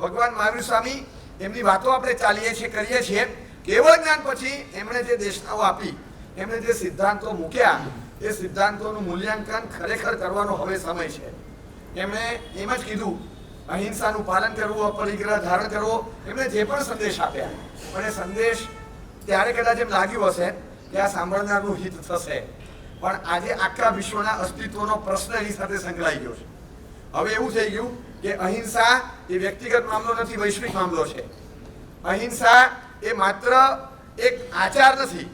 ભગવાન મહાવીર સ્વામી એમની વાતો આપણે ચાલીએ છીએ કરીએ છીએ. કેવળ જ્ઞાન પછી એમણે જે દેશનાઓ આપી, એમણે જે સિદ્ધાંતો મૂક્યા, એ સિદ્ધાંતોનું મૂલ્યાંકન ખરેખર કરવાનો હવે સમય છે. એમણે એમ જ કીધું અહિંસાનું પાલન કરવું, અપરિગ્રહ ધારણ કરવો. એમણે જે પણ સંદેશ આપ્યા, પણ એ સંદેશ ત્યારે કદાચ એમ લાગ્યું હશે કે આ સાંભળનારનું હિત થશે, પણ આજે આખા વિશ્વના અસ્તિત્વનો પ્રશ્ન એની સાથે સંકળાઈ ગયો છે. હવે એવું થઈ ગયું કે અહિંસા એ વ્યક્તિગત મામલો નથી, વૈશ્વિક મામલો છે. અહિંસા એ માત્ર એક આચાર નથી,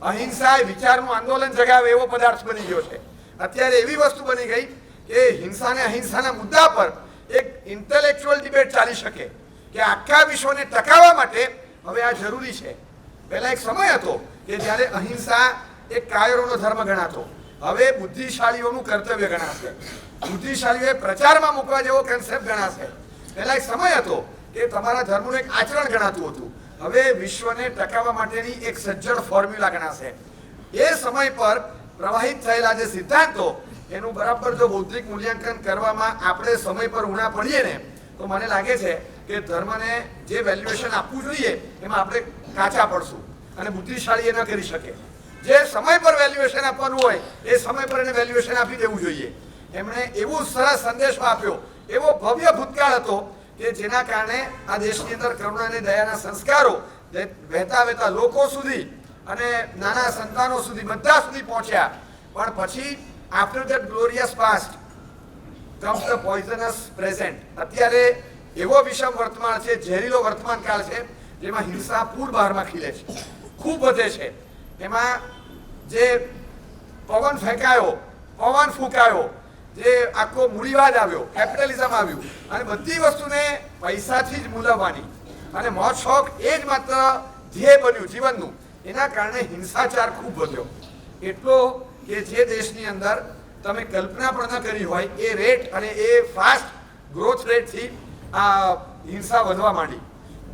અહિંસા એ વિચારનું આંદોલન જગાવે એવો પદાર્થ બની ગયો છે. અત્યારે એવી વસ્તુ બની ગઈ કે હિંસા અને અહિંસાના મુદ્દા પર એક ઇન્ટેલેક્ચ્યુઅલ ડિબેટ ચાલી શકે કે આખા વિશ્વને ટકાવવા માટે હવે આ જરૂરી છે. પહેલા એક સમય હતો કે જ્યારે અહિંસા એક કાયરોનો ધર્મ ગણાતો, હવે બુદ્ધિશાળીઓનું કર્તવ્ય ગણાશે, બુદ્ધિશાળીઓએ પ્રચારમાં મૂકવા જેવો કન્સેપ્ટ ગણાશે. પહેલા એક સમય હતો કે તમારા ધર્મનું એક આચરણ ગણાતું હતું, હવે વિશ્વને ટકાવવા માટેની એક સજ્જડ ફોર્મ્યુલા ગણાશે. એ સમય પર પ્રવાહિત થયેલા જે સિદ્ધાંતો, એનું બરાબર જો બૌદ્ધિક મૂલ્યાંકન કરવામાં આપણે સમય પર ઉણા પડીએ ને, તો મને લાગે છે કે ધર્મને જે વેલ્યુએશન આપવું જોઈએ એમાં આપણે કાચા પડશું અને બુદ્ધિશાળી એ ન કરી શકે. જે સમય પર વેલ્યુએશન આપવાનું હોય એ સમય પર એને વેલ્યુએશન આપી દેવું જોઈએ. એમણે એવો સરસ સંદેશો આપ્યો, એવો ભવ્ય ભૂતકાળ હતો કે જેના કારણે આ દેશની અંદર કરુણા અને દયાના સંસ્કારો વહેતા વહેતા લોકો સુધી અને નાના સંતાનો સુધી બધા સુધી પહોંચ્યા. પણ પછી after that glorious past comes the poisonous present. અત્યારે એવો વિષમ વર્તમાન છે, ઝેરીલો વર્તમાન કાળ છે, જેમાં હિંસા પૂર બહારમાં ખીલે છે, ખૂબ વધે છે. એમાં જે પવન ફેંકાયો, પવન ફૂંકાયો, જે આખો મૂડીવાદ આવ્યો, કેપિટલિઝમ આવ્યું અને બધી વસ્તુને પૈસાથી જ મૂલવવાની અને મોજ શોખ એ જ માત્ર ધ્યેય બન્યું જીવનનું, એના કારણે હિંસાચાર ખૂબ વધ્યો. એટલો કે જે દેશની અંદર તમે કલ્પના પણ ન કરી હોય એ રેટ અને એ ફાસ્ટ ગ્રોથ રેટથી આ હિંસા વધવા માંડી.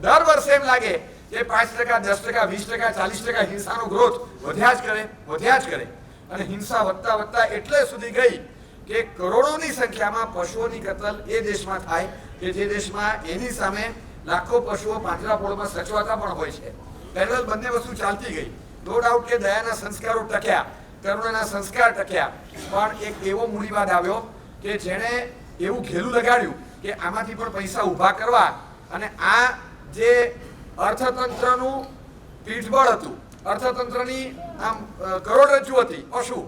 દર વર્ષે એમ લાગે કે 5%, 10%, 20%, 40% હિંસાનો ગ્રોથ વધ્યા જ કરે અને હિંસા વધતા વધતા એટલે સુધી ગઈ કે કરોડોની સંખ્યામાં પશુઓની કતલ એ દેશમાં થાય કે જે દેશમાં એની સામે લાખો પશુઓ પાંજરાપોળમાં સચવાતા પણ હોય છે. પેરેલલ બંને વસ્તુ ચાલતી ગઈ. નો ડાઉટ કે દયાના સંસ્કારો ટક્યા, કરુણાના સંસ્કાર ટક્યા, પણ એક એવો મૂડીવાદ આવ્યો કે જેણે એવું ઘેલું લગાડ્યું કે આમાંથી પણ પૈસા ઊભા કરવા અને આ જે અર્થતંત્રનું પીઠબળ હતું, અર્થતંત્રની આમ કરોડરજ્જુ હતી, પશુ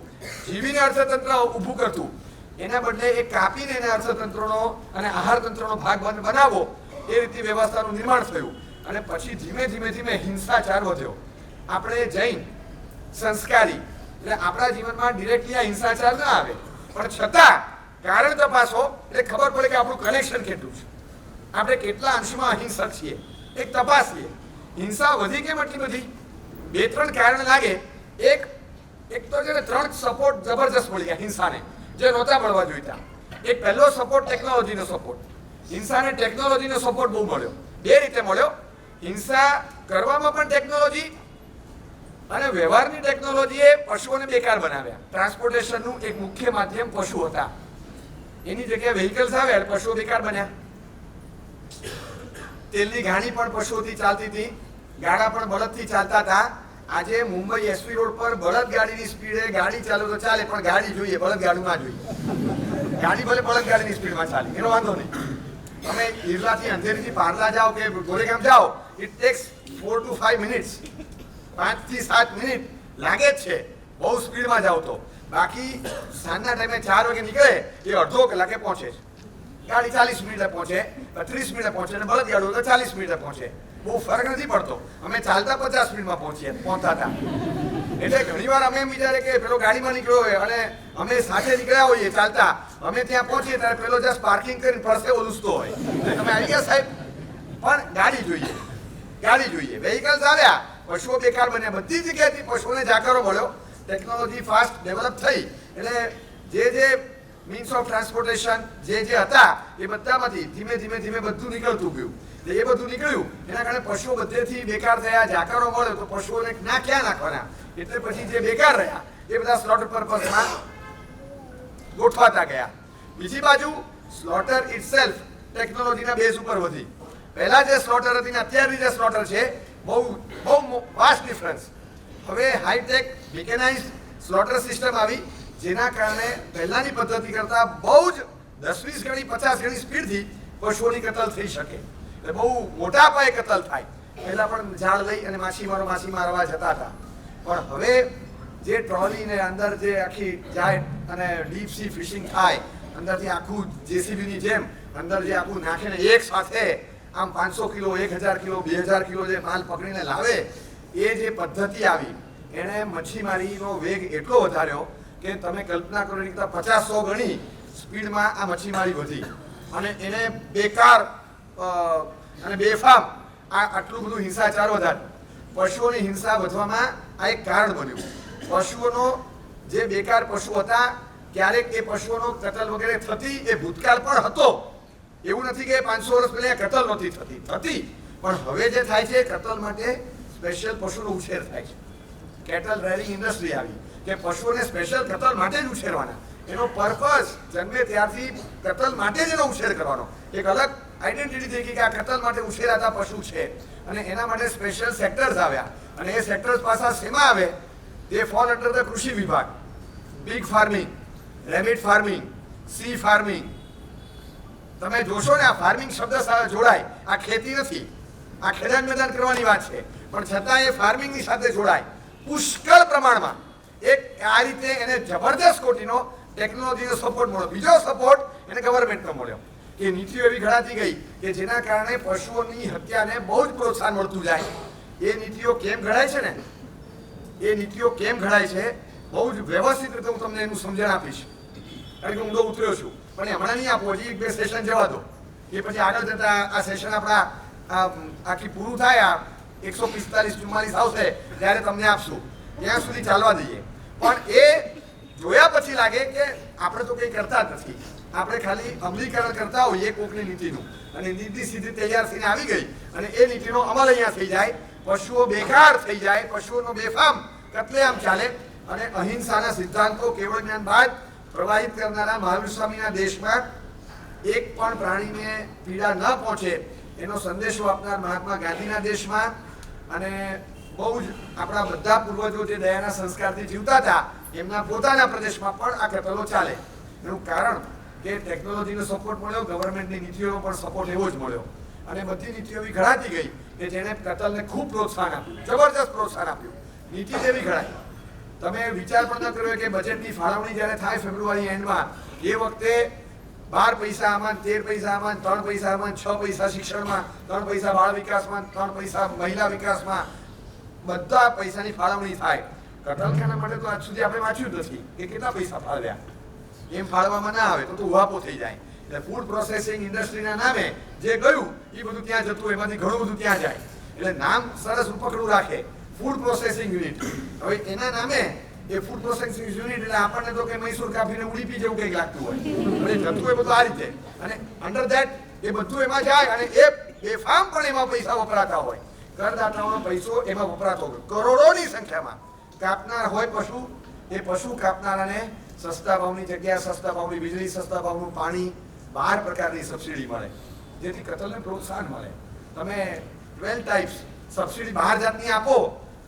જીવીને અર્થતંત્ર ઊભું કરતું, એના બદલે એ કાપીને એને અર્થતંત્રનો અને આહારતંત્રનો ભાગ બનાવવો, એ રીતે વ્યવસ્થાનું નિર્માણ થયું અને પછી ધીમે ધીમે હિંસાચાર વધ્યો. આપણે જૈન સંસ્કારી એટલે આપણા જીવનમાં ડિરેક્ટલી આ હિંસાચાર ના આવે, પણ છતાં કારણ તપાસો એટલે ખબર પડે કે આપણું કનેક્શન કેટલું છે, આપણે કેટલા અંશમાં અહિંસક છીએ. એક તપાસીએ હિંસા વધી કેમ એટલી બધી. 2-3 કારણ લાગે. એક તો છે ને 3 સપોર્ટ જબરજસ્ત મળી ગયા હિંસાને, જે નહોતા મળવા જોઈતા. એક પહેલો સપોર્ટ ટેકનોલોજીનો સપોર્ટ. હિંસાને ટેકનોલોજીનો સપોર્ટ બહુ મળ્યો. 2 રીતે મળ્યો. હિંસા કરવામાં પણ ટેકનોલોજી અને વ્યવહારની ટેકનોલોજીએ પશુઓને બેકાર બનાવ્યા. ટ્રાન્સપોર્ટેશનનું એક મુખ્ય માધ્યમ પશુ હતા, એની જગ્યાએ વ્હીકલ્સ આવ્યા, પશુઓ બેકાર બન્યા. તેલની ગાડી પણ પશુઓથી ચાલતી હતી, ગાડા પણ બળદથી ચાલતા હતા. આજે મુંબઈ એસપી રોડ પર બળદ ગાડીની સ્પીડે ગાડી ચાલે તો ચાલે, પણ ગાડી જોઈએ, બળદ ગાડું ના જોઈએ. ગાડી ભલે બળદ ગાડીની સ્પીડમાં ચાલે, એનો વાંધો નહીં. તમે ઈરલાથી અંધેરીથી પારલા જાઓ કે ગોરેગામ જાઓ, ઇટ ટેક્સ 4 to 5 મિનિટ્સ, 5 થી 7 મિનિટ લાગે જ છે બહુ સ્પીડમાં જાઓ તો. બાકી સાંજના ટાઈમે 4 વાગે નીકળે એ અડધો કલાકે પહોંચે છે. ગાડી 40 મિનિટે પહોંચે, 30 મિનિટે પહોંચે અને બળદ ગાડું તો 40 મિનિટે પહોંચે. બહુ ફરક નથી પડતો. અમે ચાલતા 50 મિનિટમાં પહોંચતા હતા. એટલે ઘણી વાર અમે એમ વિચારે કે પેલો ગાડીમાં નીકળ્યો હોય અને અમે સાથે નીકળ્યા હોઈએ ચાલતા, અમે ત્યાં પહોંચીએ ત્યારે પેલો જસ્ટ પાર્કિંગ કરીને પરસેવો લૂસતો હોય. તમે આવી ગયા સાહેબ, પણ ગાડી જોઈએ. વ્હીકલ્સ આવ્યા, પશુઓ બેકાર બન્યા. બધી જગ્યાએથી પશુઓને જાકારો મળ્યો. ટેકનોલોજી ફાસ્ટ ડેવલપ થઈ એટલે જે મીન્સ ઓફ ટ્રાન્સપોર્ટેશન જે હતા એ બધામાંથી ધીમે બધું નીકળતું ગયું. એ બધું નીકળ્યું એના કારણે પશુઓ બધેથી બેકાર થયા, જાકારો મળ્યો તો પશુઓને ક્યાં નાખવાના, એટલે પછી જે બેકાર રહ્યા એ બધા સ્લોટર પર્પઝમાં ગોઠવાતા ગયા. બીજી બાજુ સ્લોટર ઇટસેલ્ફ ટેકનોલોજીના બેઝ ઉપર વધી. પહેલા જે સ્લોટર હતી ને અત્યારની જે સ્લોટર છે બહુ બહુ વાસ્ટ ડિફરન્સ. હવે હાઈટેક મિકેનાઇઝ સ્લોટર સિસ્ટમ આવી, જેના કારણે પહેલાની પદ્ધતિ કરતાં બહુ જ 10-20 ગણી 50 ગણી સ્પીડથી પશુઓની કતલ થઈ શકે. એટલે બહુ મોટા પાયે કતલ થાય. પહેલા પણ ઝાડ લઈ અને માછી મારવા જતા હતા, પણ હવે જે ટ્રોલીને અંદર જે આખી જાય અને ડીપ સી ફિશિંગ થાય, અંદરથી આખું જેસીબીની જેમ અંદર જે આખું નાખીને એક સાથે આમ 500 કિલો 1000 કિલો 2000 કિલો જે માલ પકડીને લાવે, એ જે પદ્ધતિ આવી એણે મચ્છીમારીનો વેગ એટલો વધાર્યો કે તમે કલ્પના કરો કે 50-100 ગણી સ્પીડમાં આ મચ્છીમારી વધી અને એને બેકાર અને બેફામ આટલું બધું હિંસાચાર વધાર્યો. પશુઓની હિંસા વધવામાં આ એક કારણ બન્યું. પશુઓનો જે બેકાર પશુ હતા, ક્યારેક એ પશુઓનો કતલ વગેરે થતી, એ ભૂતકાળ પણ હતો. એવું નથી કે 500 વર્ષ પહેલા કતલ નહોતી થતી, પણ હવે જે થાય છે કતલ માટે સ્પેશિયલ પશુનો ઉછેર થાય છે. કેટલ રેરિંગ ઇન્ડસ્ટ્રી આવી કે પશુઓને સ્પેશિયલ કતલ માટે જ ઉછેરવાના. એનો પર્પઝ જન્મે ત્યારથી કતલ માટે જ એનો ઉછેર કરવાનો. એક અલગ આઈડેન્ટિટી થઈ ગઈ કે આ કતલ માટે ઉછેરાતા પશુ છે, અને એના માટે સ્પેશિયલ સેક્ટર્સ આવ્યા. અને એ સેક્ટર્સ પાછા શેમાં આવે? તે ફોલ અંડર ધ કૃષિ વિભાગ. Pig farming, rabbit farming, C farming. તમે જોશો ને આ ફાર્મિંગ શબ્દ સાથે જોડાય. આ ખેતી નથી, આ ખેડાણ મેદાન કરવાની વાત છે, પણ છતાં એ ફાર્મિંગની સાથે જોડાય પુષ્કળ પ્રમાણમાં. એક આ રીતે એને જબરદસ્ત કોટીનો ટેકનોલોજીનો સપોર્ટ મળ્યો. બીજો સપોર્ટ એને ગવર્મેન્ટનો મળ્યો કે નીતિઓ એવી ઘડાતી ગઈ કે જેના કારણે પશુઓની હત્યાને બહુ જ પ્રોત્સાહન મળતું જાય. એ નીતિઓ કેમ ઘડાય છે ને, એ નીતિઓ કેમ ઘડાય છે બહુ જ વ્યવસ્થિત રીતે હું તમને એનું સમજણ આપીશ, કારણ કે ઊંડો ઉતર્યો છું. પણ હમણાં નહીં આપો, હજી 2 સેશન જવા દો. એ પછી આગળ જતા આ સેશન આપણા આખી પૂરું થાય, આ 145-44 આવશે ત્યારે તમને આપશું, ત્યાં સુધી ચાલવા દઈએ. પણ એ જોયા પછી લાગે કે આપણે તો કંઈ કરતા જ નથી, આપણે ખાલી અમલીકરણ કરતા હોઈએ કોકની નીતિનું, અને નીતિ સીધી તૈયાર થઈને આવી ગઈ અને એ નીતિનો અમલ અહીંયા થઈ જાય, પશુઓ બેકાર થઈ જાય, પશુઓનો બેફામ કતલેઆમ ચાલે. અને અહિંસાના સિદ્ધાંતો કેવળ જ્ઞાન બાદ પ્રવાહિત કરનારા મહાવીર સ્વામીના દેશમાં એક પણ પ્રાણીને પીડા ન પહોંચે એનો સંદેશો આપનાર મહાત્મા ગાંધીના દેશમાં, અને બહુ જ આપણા બધા પૂર્વજો જે દયાના સંસ્કારથી જીવતા હતા એમના પોતાના પ્રદેશમાં પણ આ કતલો ચાલે. એનું કારણ કે ટેકનોલોજીનો સપોર્ટ મળ્યો, ગવર્મેન્ટની નીતિઓનો પણ સપોર્ટ એવો જ મળ્યો, અને બધી નીતિઓ એવી ઘડાતી ગઈ કે જેને કતલને ખૂબ પ્રોત્સાહન આપ્યું, જબરદસ્ત પ્રોત્સાહન આપ્યું. નીતિ જેવી ઘડાય. તમે વિચાર પણ ન કર્યો કે બજેટની ફાળવણી જ્યારે થાય ફેબ્રુઆરી એન્ડમાં, એ વખતે 12 પૈસા આમાં, 13 પૈસા આમાં, 3 પૈસા આમાં, 6 પૈસા શિક્ષણમાં, 3 પૈસા બાળ વિકાસમાં, 3 પૈસા મહિલા વિકાસમાં, બધા પૈસાની ફાળવણી થાય. કતલખાના માટે તો આજ સુધી આપણે વાંચ્યું જ નથી કે કેટલા પૈસા ફાળવ્યા. એમ ફાળવામાં ના આવે તો ઉહાપો થઈ જાય. એટલે ફૂડ પ્રોસેસિંગ ઇન્ડસ્ટ્રીના નામે જે ગયું એ બધું ત્યાં જતું, એમાંથી ઘણું બધું ત્યાં જાય. એટલે નામ સરસ ઉપકડું રાખે, ફૂડ પ્રોસેસિંગ યુનિટ. હવે એના નામે એ ફૂડ પ્રોસેસિંગ યુનિટ એટલે આપણને તો કે મૈસૂર કાપીને ઉડીપી જેવું કંઈક લાગતું હોય, એટલે જતું એ બધું આ રીતે. અને અંડર ધેટ એ બધું એમાં જાય, અને એ બેફામ પણ એમાં પૈસા વપરાતા હોય. કરદાતાઓનો પૈસો એમાં વપરાતો હોય, કરોડોની સંખ્યામાં. કાપનાર હોય પશુ, એ પશુ કાપનારાને સસ્તા ભાવની જગ્યા, સસ્તા ભાવની વીજળી, સસ્તા ભાવનું પાણી, 12 પ્રકારની સબસિડી મળે, જેથી કતલને પ્રોત્સાહન મળે. તમે 12 ટાઈપ્સ સબસિડી 12 જાતની આપો,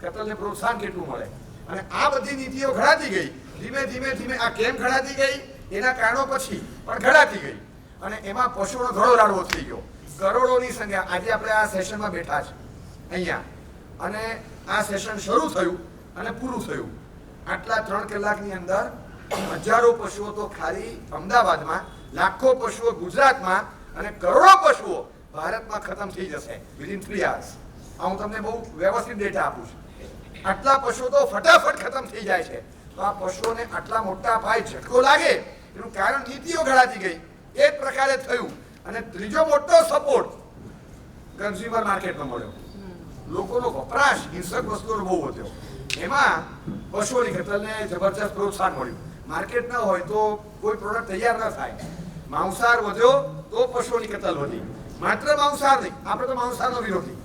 કતલને પ્રોત્સાહન કેટલું મળે. અને આ બધી નીતિઓ ઘડાતી ગઈ, ધીમે ધીમે. આ કેમ ઘડાતી ગઈ એના કારણો પછી પણ ઘડાતી ગઈ, અને એમાં પશુનો ઘણો રાડવો થઈ ગયો. કરોડોની સંખ્યા. આજે આપણે આ સેશનમાં બેઠા છે અહીંયા, અને આ સેશન શરૂ થયું અને પૂરું થયું. આટલા 3 કલાકની અંદર હજારો પશુઓ તો ખાલી અમદાવાદમાં, લાખો પશુઓ ગુજરાતમાં, અને કરોડો પશુઓ ભારતમાં ખતમ થઈ જશે વિધિન 3 hours. આ હું તમને બહુ વ્યવસ્થિત ડેટા આપું છું. આટલા પશુઓ તો ફટાફટ ખતમ થઈ જાય છે. તો આ પશુઓને આટલા મોટા પાયે ઝટકો લાગે એનું કારણ નીતિઓ ઘડાતી ગઈ, એ જ પ્રકારે થયું. અને ત્રીજો મોટો સપોર્ટ કન્ઝ્યુમર માર્કેટમાં મળ્યો. લોકોનો વપરાશ હિંસક વસ્તુઓનો બહુ વધ્યો, એમાં પશુઓની કતલને જબરજસ્ત પ્રોત્સાહન મળ્યું. માર્કેટ ન હોય તો કોઈ પ્રોડક્ટ તૈયાર ન થાય. માંસાહાર વધ્યો તો પશુઓની કતલ વધી. માત્ર માંસાહાર નહીં, આપણે તો માંસાહારનો વિરોધી,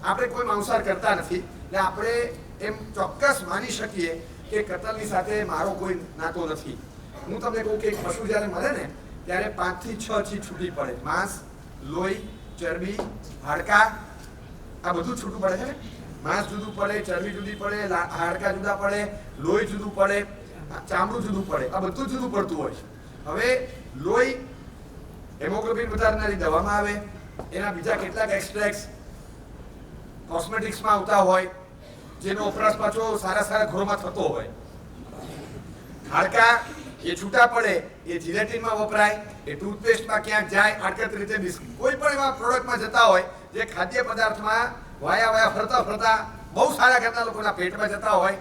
આપણે કોઈ માંસાહાર કરતા નથી. એટલે આપણે એમ ચોક્કસ માની શકીએ કે કતલની સાથે મારો કોઈ નાતો નથી. હું તમને કહું કે એક પશુ જ્યારે મરે ને ત્યારે 5 થી 6 ચીજ છૂટી પડે: માંસ, લોહી, ચરબી, હાડકા, આ બધું છૂટું પડે છે. માંસ જુદું પડે, ચરબી જુદી પડે, હાડકા જુદા પડે, લોહી જુદું પડે, ચામડું જુદું પડે, આ બધું જુદું પડતું હોય છે. હવે લોહી હેમોગ્લોબિન વધારનારી દવામાં આવે, એના બીજા કેટલાક એક્સટ્રેક્ટ્સ કોસ્મેટિક્સમાં આવતા હોય, જેનો વપરાશ પાછો સારા સારા ઘરોમાં થતો હોય. હાડકા એ છૂટા પડે, એ જીલેટિનમાં વપરાય, એ ટૂથપેસ્ટમાં ક્યાંક જાય, આડકત રીતે બિસ્કિટ કોઈ પણ એવા પ્રોડક્ટમાં જતા હોય જે ખાદ્ય પદાર્થમાં વાયા ફરતા ફરતા બહુ સારા ઘરના લોકોના પેટમાં જતા હોય.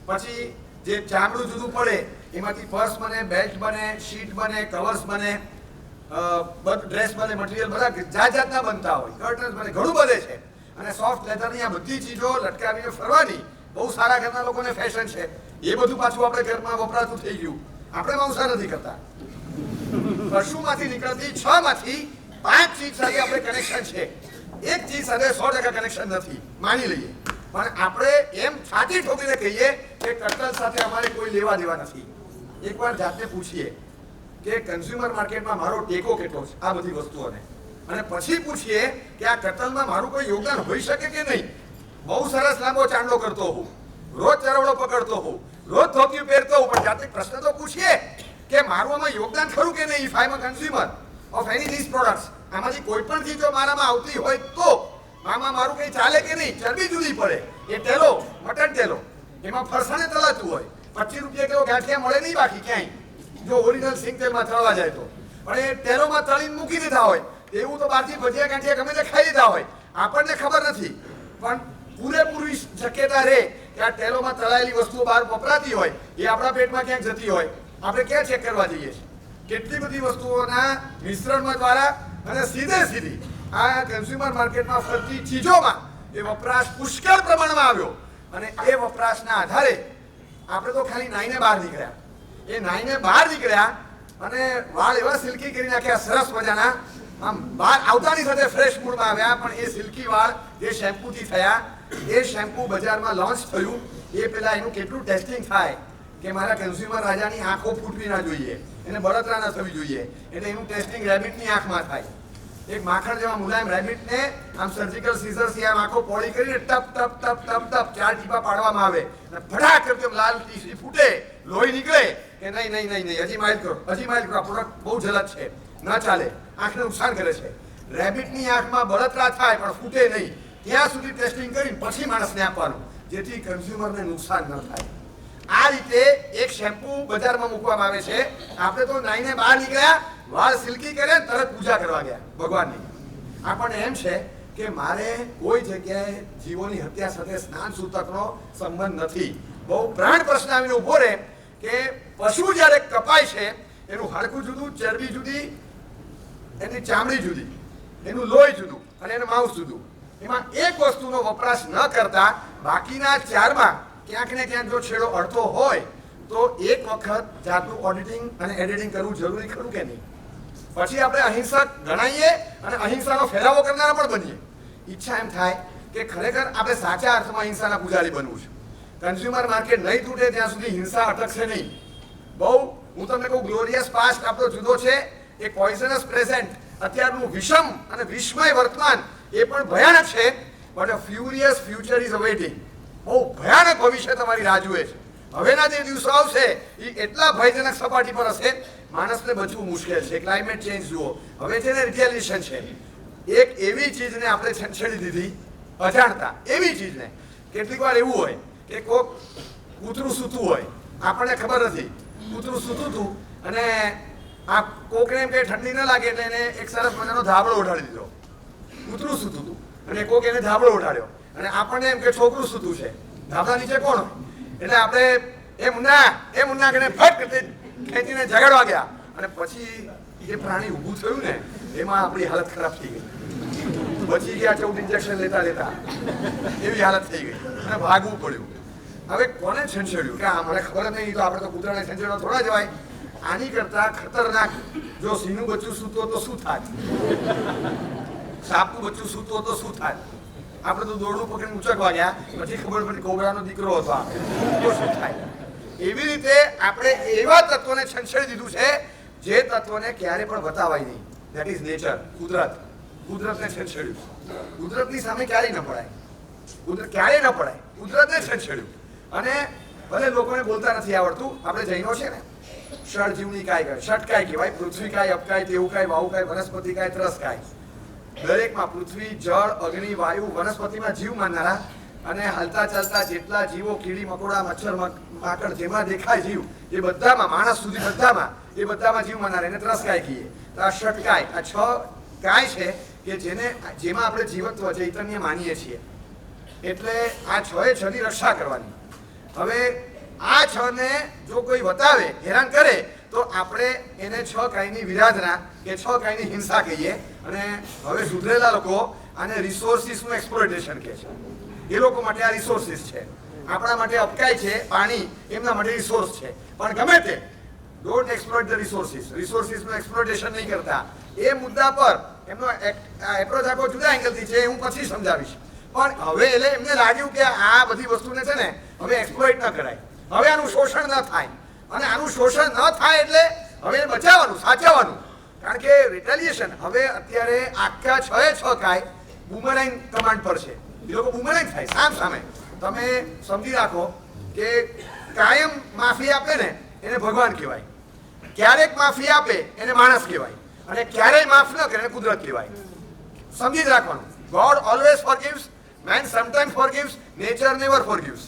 પછી જે ચામડું જુદું પડે, એમાંથી પર્સ બને, બેલ્ટ બને, શીટ બને, કવર્સ બને, ડ્રેસ બને, મટીરિયલ બધા જાત જાતના બનતા હોય, કર્ટન્સ બને, ઘણું બધે છે. અને સોફ્ટ લેધરની આ બધી ચીજો લટકાવીને ફરવાની બહુ સારા ઘરના લોકોને ફેશન છે. એ બધું પાછું આપણે ઘરમાં વપરાતું થઈ ગયું. આપણે માંસા નથી કરતા. પશુમાંથી નીકળતી 6 માંથી 5 ચીજ સાથે આપણે કનેક્શન છે. એક ચીજ સાથે 100% કનેક્શન નથી, માની લઈએ. પણ આપણે એમ છાતી ઠોકીને કહીએ કે કટલ સાથે અમારે કોઈ લેવા દેવા નથી. એકવાર જાતે પૂછીએ કે કન્ઝ્યુમર માર્કેટમાં મારો ટેકો કેટલો છે આ બધી વસ્તુઓને, અને પછી પૂછીએ કે આ કતલમાં મારું કોઈ યોગદાન હોઈ શકે કે નહીં. બહુ સરસ લાંબો ચાંદલો કરતો હોઉં, રોજ ચરવડો પકડતો હોઉં, રોજ ધોતિયું પહેરતો હોઉં, પણ જાતે પ્રશ્ન તો પૂછીએ કે મારું આમાં યોગદાન ખરું કે નહીં. If I am a consumer of any this products, આમાંથી કોઈ પણ ચીજ જો મારામાં આવતી હોય તો આમાં મારું કંઈ ચાલે કે નહીં. ચરબી જુદી પડે, એ તેલો, મટન તેલો, એમાં ફરસાણે તળાતું હોય, 25 રૂપિયા કિલો ગાંઠિયા મળે નહીં બાકી ક્યાંય, જો ઓરિજિનલ સિંગ તેલમાં તળવા જાય તો. પણ એ તેલોમાં તળીને મૂકી દીધા હોય, એવું તો બહારથી ભજીયા ગાંઠિયા ગમે તે ખાઈ લીધા હોય, આપણને ખબર નથી. પણ પૂરેપૂરી શક્યતા રહે કે આ તેલોમાં તળાયેલી વસ્તુઓ બહાર વપરાતી હોય, એ આપણા પેટમાં ક્યાંક જતી હોય. આપણે ક્યાં ચેક કરવા જઈએ છીએ? કેટલી બધી વસ્તુઓના મિશ્રણમાં દ્વારા અને સીધી આ કન્ઝ્યુમર માર્કેટમાં ફરતી ચીજોમાં એ વપરાશ પુષ્કળ પ્રમાણમાં આવ્યો. અને એ વપરાશના આધારે આપણે તો ખાલી નાઈને બહાર નીકળ્યા. એ નાઈને બહાર નીકળ્યા અને વાળ એવા સિલ્કી કરી નાખ્યા, સરસ મજાના, આમ બહાર આવતાની સાથે ફ્રેશ મૂડમાં આવ્યા. પણ એ સિલ્કી વાળ જે શેમ્પૂથી થયા, એ શેમ્પૂ બજારમાં લોન્ચ થયું એ પહેલાં એનું કેટલું ટેસ્ટિંગ થાય કે મારા કન્ઝ્યુમર રાજાની આંખો ફૂટવી ના જોઈએ, એને બળતરા ના થવી જોઈએ. એટલે એનું ટેસ્ટિંગ રેબિટની આંખમાં થાય. એક માખણ જેવા મુલાયમ રેબિટને આમ સર્જિકલ સીઝરથી આમ આંખો પોળી કરીને ટપ ટપ ટપ ટપ ટપ 4 ટીપા પાડવામાં આવે અને ફટાક કરકે લાલ ટીસી ફૂટે, લોહી નીકળે કે નહીં, હજી માઇલ કરો, આ પ્રોડક્ટ બહુ જલદ છે, ના ચાલે, આંખને નુકસાન કરે છે. રેબિટની આંખમાં બળતરા થાય પણ ફૂટે નહીં, ત્યાં સુધી ટેસ્ટિંગ કરીને પછી માણસને આપવાનું, જેથી કન્ઝ્યુમરને નુકસાન ન થાય. આ રીતે એક શેમ્પૂ બજારમાં મૂકવામાં આવે છે. આપણે તો નાઈને બહાર નીકળ્યા, વાળ સિલ્કી કરે, તરત પૂજા કરવા ગયા ભગવાનની. આપણને એમ છે કે મારે કોઈ જગ્યાએ જીવોની હત્યા સાથે સ્નાન સૂતકનો સંબંધ નથી. બહુ પ્રાણ પ્રશ્ન આવીને ઉભો રહે કે પશુ જ્યારે કપાય છે, એનું હાડકું જુદું, ચરબી જુદી, એની ચામડી જુદી, એનું લોહી જુદું અને એનું માંસ જુદું. એમાં એક વસ્તુનો વપરાશ ન કરતા બાકીના 4માં ક્યાંક ને ક્યાંક જો છેડો અડતો હોય તો એક વખત જાતનું ઓડિટિંગ અને એડિટિંગ કરવું જરૂરી ખરું કે નહીં? પછી આપણે અહિંસક ગણાઈએ અને અહિંસાનો ફેલાવો કરનારા પણ બનીએ. ઈચ્છા એમ થાય કે ખરેખર આપણે સાચા અર્થમાં હિંસાના પૂજારી બનવું છે. કન્ઝ્યુમર માર્કેટ નહીં તૂટે ત્યાં સુધી હિંસા અટકશે નહીં. બહુ હું તમને કહું, ગ્લોરિયસ પાસ્ટ આપણો જુદો છે, એ પોઈઝનસ પ્રેઝન્ટ અત્યારનું વિષમ અને વિસ્મય વર્તમાન એ પણ ભયાનક છે. But a furious future is awaiting. બહુ ભયાનક ભવિષ્ય તમારી રાહ જુએ છે. હવેના જે દિવસો આવશે એ એટલા ભયજનક સપાટી પર હશે, માણસને બચવું મુશ્કેલ છે. ક્લાઇમેટ ચેન્જ જુઓ, હવે છે ને રિટેલિએશન છે. એક એવી ચીજને આપણે છેડી દીધી અજાણતા, એવી ચીજને. કેટલીક વાર એવું હોય કે કોક કૂતરું સૂતું હોય, આપણને ખબર નથી, કૂતરું સૂતું હતું અને આ કોકને એમ કે ઠંડી ન લાગે એટલે એને એક સરસ મજાનો ધાબળો ઉઠાડી દીધો. કૂતરું સૂતું હતું અને કોક એને ધાબળો ઉઠાડ્યો અને આપણને એમ કે છોકરું સૂતું છે, ધાબળા નીચે કોણ હોય? એટલે આપણે એ મુન્ના કરીને ફટ ખેંચીને ઝઘડવા ગયા અને પછી જે પ્રાણી ઊભું થયું ને એમાં આપણી હાલત ખરાબ થઈ ગઈ. બચી ગયા 14 ઇન્જેક્શન લેતા એવી હાલત થઈ ગઈ અને ભાગવું પડ્યું. હવે કોને છંછેડ્યું કે આ મને ખબર જ નહીં, તો આપણે તો કૂતરાને છંછેડવા થોડા જવાય. આની કરતા ખતરનાક જો સિંહનું બચ્ચું સૂતું તો શું થાય, સાપનું બચ્ચું સૂતું તો શું થાય? આપણે તો દોરડું પકડીને ઉચકવા ગયા, પછી ખબર પડી કોબરાનો દીકરો હતો, તો શું થાય? એવી રીતે આપણે એવા તત્વોને છંછેડી દીધું છે જે તત્વોને ક્યારે પણ બતાવાય નહીં. દેટ ઇઝ નેચર, કુદરત. કુદરતને છેછેડ્યું. કુદરતની સામે ક્યારેય ન પડાય. ક્યારેય ન પડાય. કુદરતને છેછેડ્યું. અને ભલે લોકોને બોલતા નથી આવડતું. આપણે જૈનો છે ને, ષડજીવની કાય કહે, ષટકાય કહેવાય. પૃથ્વી કાય, અપકાય, તેવું કાય, વાયુ કાય, વનસ્પતિ કાય, ત્રસ કાય. દરેકમાં પૃથ્વી, જળ, અગ્નિ, વાયુ, વનસ્પતિમાં જીવ માનનારા અને હાલતા ચાલતા જેટલા જીવો, કીડી મકોડા, મચ્છર, માકડ, જેમાં દેખાય જીવ, એ બધામાં, માણસ સુધી બધામાં જીવ માનનારા એને ત્રસકાય કહીએ. તો આ ષટકાય, આ 6 કાય છે કે જેમાં આપણે જીવત્વ, ચૈતન્ય માનીએ છીએ. એટલે આ 6 ની રક્ષા કરવાની. હવે આ 6 ને જો કોઈ વતાવે, હેરાન કરે, તો આપણે એને 6 કાયની વિરાધના કે 6 કાયની હિંસા કહીએ. અને હવે સુધરેલા લોકો આને રિસોર્સિસનું એક્સપ્લોઇટેશન કહે છે. એ લોકો માટે આ રિસોર્સિસ છે. આપણા માટે અપકાય છે પાણી, એમના માટે રિસોર્સ છે. પણ ગમે તે, ડોન્ટ એક્સપ્લોઇટ ધ રિસોર્સિસ. રિસોર્સિસનું એક્સપ્લોઇટેશન નહીં કરતા. એ મુદ્દા પર એમનો એપ્રોચ આખો જુદા એંગલથી છે, હું પછી સમજાવીશ. પણ હવે એટલે એમને લાગ્યું કે આ બધી વસ્તુને છે ને હવે એક્સપ્લોઇટ ન કરાય, હવે આનું શોષણ ન થાય. અને આનું શોષણ ન થાય એટલે હવે બચાવવાનું, સાચવવાનું. કારણ કે રિટેલિએશન હવે અત્યારે આખા 6 કાય બુમરાંગ કમાન્ડ પર છે. એ લોકો બુમરાંગ થાય સામે. તમે સમજી રાખો કે કાયમ માફી આપે ને એને ભગવાન કહેવાય, ક્યારેક માફી આપે એને માણસ કહેવાય, અને ક્યારેય માફ ન કરે એને કુદરત કહેવાય. સમજી જ રાખવાનું. God always forgives, man sometimes forgives, nature never forgives.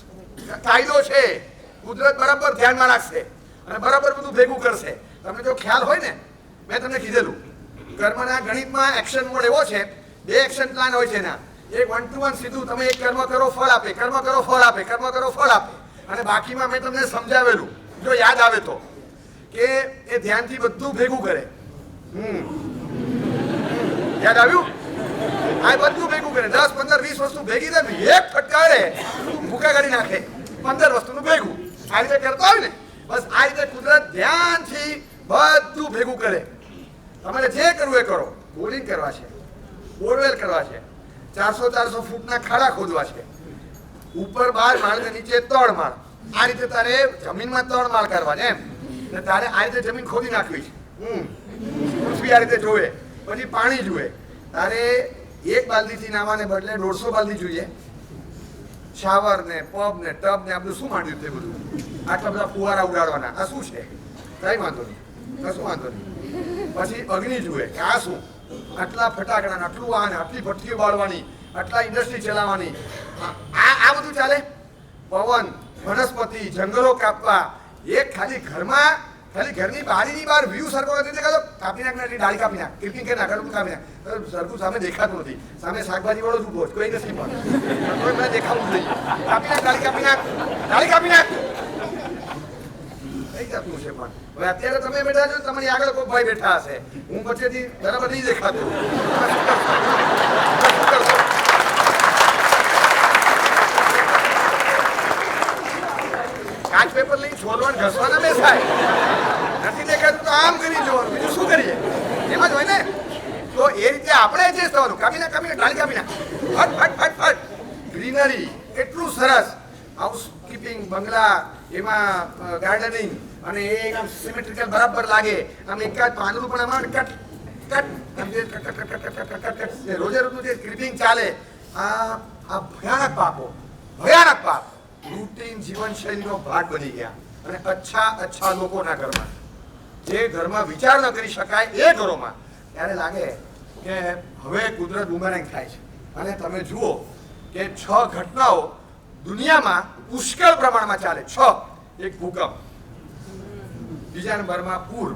કાયદો છે. કુદરત બરાબર ધ્યાનમાં રાખશે અને બરાબર બધું ભેગું કરશે. તમને જો ખ્યાલ હોય ને, મેં તમને કીધેલું, કર્મના ગણિતમાં એક્શન મોડ એવો છે, 2 એક્શન પ્લાન હોય છે એના. એક 1 to 1 સીધું, તમે એક કર્મ કરો ફળ આપે, કર્મ કરો ફળ આપે, કર્મ કરો ફળ આપે. અને બાકીમાં મેં તમને સમજાવેલું, જો યાદ આવે તો, કે એ ધ્યાનથી બધું ભેગું કરે. યાદ આવ્યું? આ બધું ભેગું કરે. 10, 15, 20 વસ્તુ ભેગી થાય, એક ફટકારે ભૂકા કાઢી નાખે 15 વસ્તુનું ભેગું. આ રીતે કરતા હોય ને, બસ આ રીતે કુદરત ધ્યાનથી બધું ભેગું કરે. તમારે જે કરવું એ કરો. બોરિંગ કરવા છે, બોરવેલ કરવા છે, 400 ફૂટના ખાડા ખોદવા છે, ઉપર 12 માળ ને નીચે 3 માળ. આ રીતે તારે જમીનમાં 3 માળ કરવા છે એમ. ને તારે આ રીતે જમીન ખોદી નાખવી છે. પૃથ્વી આ રીતે જોવે, પછી પાણી જુએ. તારે 1 બાલદીથી નાવાને બદલે 150 બાલદી જોઈએ. શાવર ને પબ ને ટબ ને આ બધું શું માંડ્યું તે બધું, આટલા બધા ફુવારા ઉડાડવાના, આ શું છે? કઈ વાંધો નહીં, કશું વાંધો નહીં. પછી અગ્નિ જુએ કે આ શું, આટલા ફટાકડા, આટલું વાહન, આટલી ભઠ્ઠીઓ બાળવાની, આટલા ઇન્ડસ્ટ્રી ચલાવવાની, આ બધું ચાલે. પવન, વનસ્પતિ, જંગલો કાપવા. એક ખાલી ઘરમાં, ખાલી ઘરની બારીની બહાર વ્યૂ સરખો નથી દેખાતો, કાપી નાખ, એટલી ડાળી કાપી નાખ, કિરકિંગ કરી નાખ, કાપી નાખ. સરખું સામે દેખાતું નથી. સામે શાકભાજી વાળો જ ઉભો, કોઈ નથી પણ કોઈ મને દેખાવું નહીં. કાપી નાખ, ડાળી કાપી નાખ, ડાળી કાપી નાખ. કઈ જાતનું છે પણ. હવે અત્યારે તમે બેઠા છો, તમારી આગળ કોઈ ભાઈ બેઠા હશે, હું પછીથી બરાબર નહીં દેખાતું. કાચ પેપર લઈ છોડવાનું, ઘસવાના બેસાય. નથી દેખાતું તો આમ કરી જોવાનું, બીજું શું કરીએ? એમ જ હોય ને. તો એ રીતે આપણે જે થવાનું, કાપી નાખ, ડાળી કાપી નાખ, ફટ ફટ ફટ ફટ. ગ્રીનરી કેટલું સરસ, હાઉસકીપિંગ, બંગલા, એમાં ગાર્ડનિંગ, અને એ આમ સિમેટ્રિકલ બરાબર લાગે. આમ એકાદ પાંદડું પણ આમાં કટ રોજે રોજનું જે ક્રિપિંગ ચાલે, આ ભયાનક પાપો, ભયાનક પાપ રૂટીન જીવનશૈલીનો ભાગ બની ગયા. અને અચ્છા લોકોના ઘરમાં, જે ઘરમાં વિચાર ન કરી શકાય એ ઘરોમાં, ત્યારે લાગે કે હવે કુદરત બુમરેંગ થાય છે. અને તમે જુઓ કે 6 ઘટનાઓ દુનિયામાં પુષ્કળ પ્રમાણમાં ચાલે. 6. એક ભૂકંપ, બીજા નંબરમાં પૂર,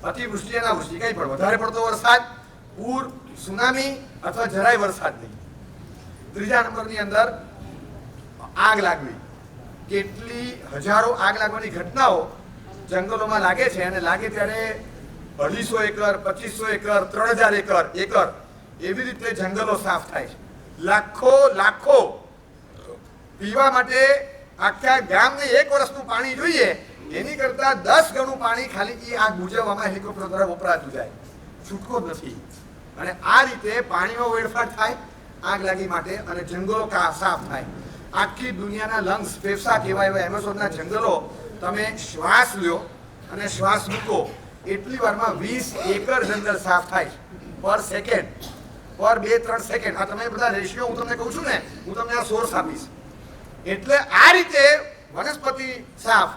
અતિવૃષ્ટિ, અનાવૃષ્ટિ, કઈ પણ વધારે પડતો વરસાદ, પૂર, સુનામી અથવા જરાય વરસાદ નહીં. ત્રીજા નંબરની અંદર આગ લાગવી. કેટલી હજારો આગ લાગવાની ઘટનાઓ જંગલોમાં લાગે છે. અને લાગે ત્યારે 250 એકર, 2500 એકર, 3000 એકર એવી રીતે જંગલો સાફ થાય છે. લાખો પીવા માટે આખા ગામને 1 વર્ષનું પાણી જોઈએ, એની કરતા 10 ગણું પાણી ખાલી આગ બુઝાવવામાં હેલિકોપ્ટર દ્વારા વપરાતું જાય. છૂટકો જ નથી. અને આ રીતે પાણીનો વેડફાટ થાય આગ લાગી માટે, અને જંગલો સાફ થાય. આખી દુનિયાના લંગ્સ, ફેફસા કહેવાય એવા એમેઝોનના જંગલો, તમે શ્વાસ લ્યો અને શ્વાસ મૂકો એટલી વારમાં 20 એકર જંગલ સાફ થાય પર સેકન્ડ. પર 2-3 સેકન્ડ. આ તમે બધા રેશિયો હું તમને કહું છું ને, હું તમને આ સોર્સ આપીશ. એટલે આ રીતે વનસ્પતિ સાફ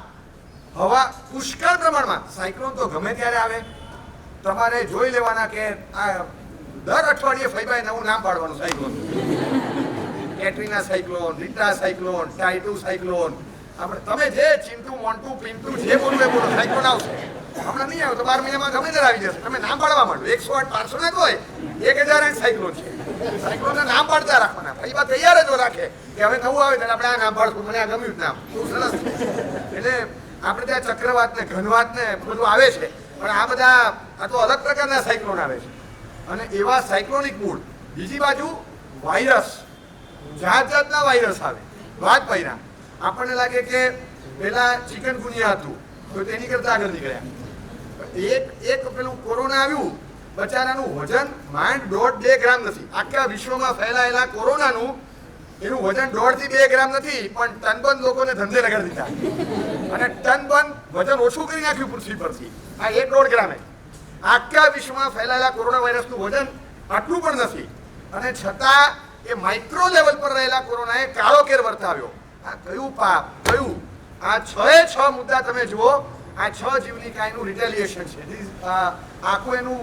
હવા પુષ્કળ પ્રમાણમાં. સાયક્લોન તો ગમે ત્યારે આવે, તમારે જોઈ લેવાના કે આ દર અઠવાડિયે ફૈબાએ નવું નામ પાડવાનું. Cyclone, Katrina cyclone, Rita cyclone, ટાઇટુ સાયક્લોન, આપણે તમે જે ચિંટુ મોન્ટુ પિન્ટુ જે બોલવું એ બોલો, સાયક્લોન આવશે. હમણાં નહીં આવે તો 12 મહિનામાં ગમે ત્યારે આવી જશે. તમે નામ પાડવા માંડો. 108 500 ના હોય, 1008 સાયક્લોન છે. સાયક્લોનના નામ પાડતા રાખવાના. ફૈબા તૈયાર જ રાખે કે હવે નવું આવે ત્યારે આપણે આ નામ પાડશું. મને આ ગમ્યું જ નામ, બહુ સરસ. એટલે આપણે ત્યાં ચક્રવાત ને ઘનવાત ને બધું આવે છે, પણ આ બધા આ તો અલગ પ્રકારના સાયક્લોન આવે છે. અને એવા સાયક્લોનિક મૂડ. બીજી બાજુ વાયરસ, જાત જાતના વાયરસ આવે. વાત પૈરા આપણને લાગે કે પેલા ચિકનગુનિયા હતું તો તેની કરતા આગળ નીકળ્યા. એક પેલું કોરોના આવ્યું, બચારાનું વજન માંડ 1.5-2 ગ્રામ નથી. આખા વિશ્વમાં ફેલાયેલા કોરોનાનું એનું વજન 1.5 થી 2 ગ્રામ નથી, પણ ટનબંધ લોકોને ધંધે લગાડી દીધા અને ટનબંધ વજન ઓછું કરી નાખ્યું પૃથ્વી પરથી. આ 1-1.5 ગ્રામે આખા વિશ્વમાં ફેલાયેલા કોરોના વાયરસનું વજન આટલું પણ નથી, અને છતાં એ માઇક્રો લેવલ પર રહેલા કોરોનાએ કાળો કેર વર્તાવ્યો. આ કયું પાપ, કયું? આ 6 મુદ્દા તમે જુઓ. આ 6 જીવની કાંઈનું રિટેલિએશન છે. આખું એનું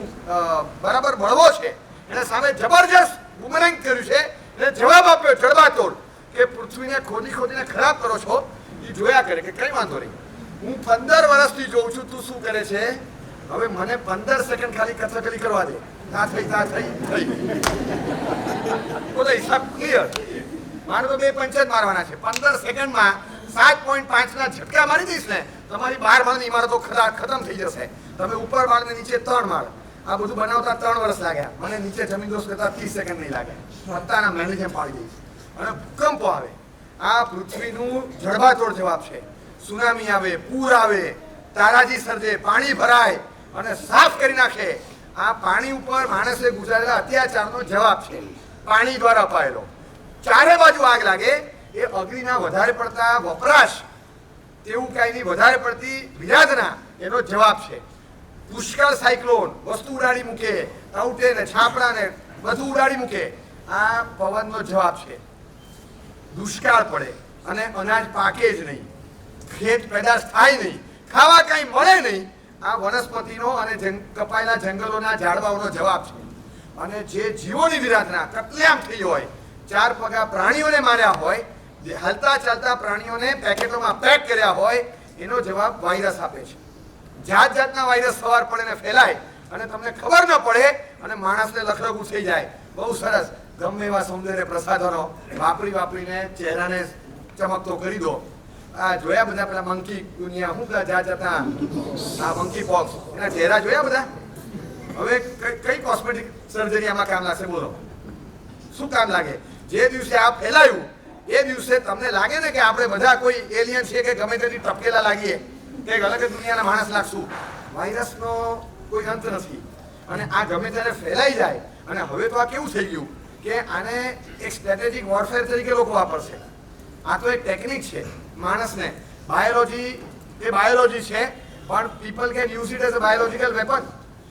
બરાબર બળવો છે. એને સામે જબરજસ્ત બુમરેંગ કર્યું છે. એને જવાબ આપ્યો જડબાતોડ કે પૃથ્વીને ખોદીને ખરાબ કરો છો. એ જોયા કરે કે કઈ વાંધો નહીં, હું 15 વર્ષથી જોઉં છું તું શું કરે છે. હવે મને 15 સેકન્ડ ખાલી કથકલી કરવા દે. તા થઈ બોલો, હિસાબ ક્લિયર. મારે તો 2 પંચ જ મારવાના છે. 15 સેકન્ડમાં 7.5 ના ઝટકા મારી દઈશ ને, તમારી 12 માળની ઇમારતો ખતમ થઈ જશે. તમે ઉપર માળ ને નીચે 3 માળ. આ બધું બનાવતા 3 વર્ષ લાગ્યા. મને નીચે જમીન દોષ કરતા 30 સેકન્ડ નહીં લાગે. સત્તાના મહેલ જેમ પાડી દઈશ. અને ભૂકંપો આવે. આ પૃથ્વીનું જડબાતોડ જવાબ છે. સુનામી આવે, પૂર આવે, તારાજી સર્જે, પાણી ભરાય અને સાફ કરી નાખે. આ પાણી ઉપર માણસે ગુજારેલા અત્યાચારનો જવાબ છે, પાણી દ્વારા અપાયેલો. ચારે બાજુ આગ લાગે. એ અગ્નિના વધારે પડતા વપરાશ, તેવું કાંઈની વધારે પડતી વિરાધના એનો જવાબ છે. પુષ્કળ સાયક્લોન વસ્તુ ઉડાડી મૂકે, તાઉટે ને છાપડા ને બધું ઉડાડી મૂકે. આ પવનનો જવાબ છે. દુષ્કાળ પડે અને અનાજ પાકે જ નહીં, ખેત પેદાશ થાય નહીં, ખાવા કાંઈ મળે નહીં. આ વનસ્પતિનો અને કપાયેલા જંગલોના ઝાડવાઓનો જવાબ છે. અને જે જીવોની વિરાધના, કતલેઆમ થઈ હોય, 4 પગા પ્રાણીઓને માર્યા હોય, હાલતા ચાલતા પ્રાણીઓને પેકેટોમાં પેક કર્યા હોય, એનો જવાબ વાયરસ આપે છે. જાત જાતના વાયરસ સવાર પડે ને ફેલાય અને તમને ખબર ન પડે અને માણસને લખલખું થઈ જાય. બહુ સરસ. ગમે એવા સૌંદર્ય પ્રસાધનો વાપરીને ચહેરાને ચમકતો કરી દો. આ જોયા બધા પેલા મંકી દુનિયા, શું જાત જાતના આ મંકી પોક્સ, એના ચહેરા જોયા બધા. હવે કઈ કોસ્મેટિક સર્જરી આમાં કામ લાગશે બોલો? શું કામ લાગે? જે દિવસે આ ફેલાયું એ દિવસે તમને લાગે ને કે આપણે બધા કોઈ એલિયન છે કે ગમે તેથી ટપકેલા લાગીએ કે અલગ જ દુનિયાના માણસ લાગશું. વાયરસનો કોઈ અંત નથી અને આ ગમે ત્યારે ફેલાઈ જાય. અને હવે તો આ કેવું થઈ ગયું કે આને એક સ્ટ્રેટેજિક વોરફેર તરીકે લોકો વાપરશે. આ તો એક ટેકનિક છે. માણસને બાયોલોજી એ બાયોલોજી છે, પણ people can use it as a biological weapon.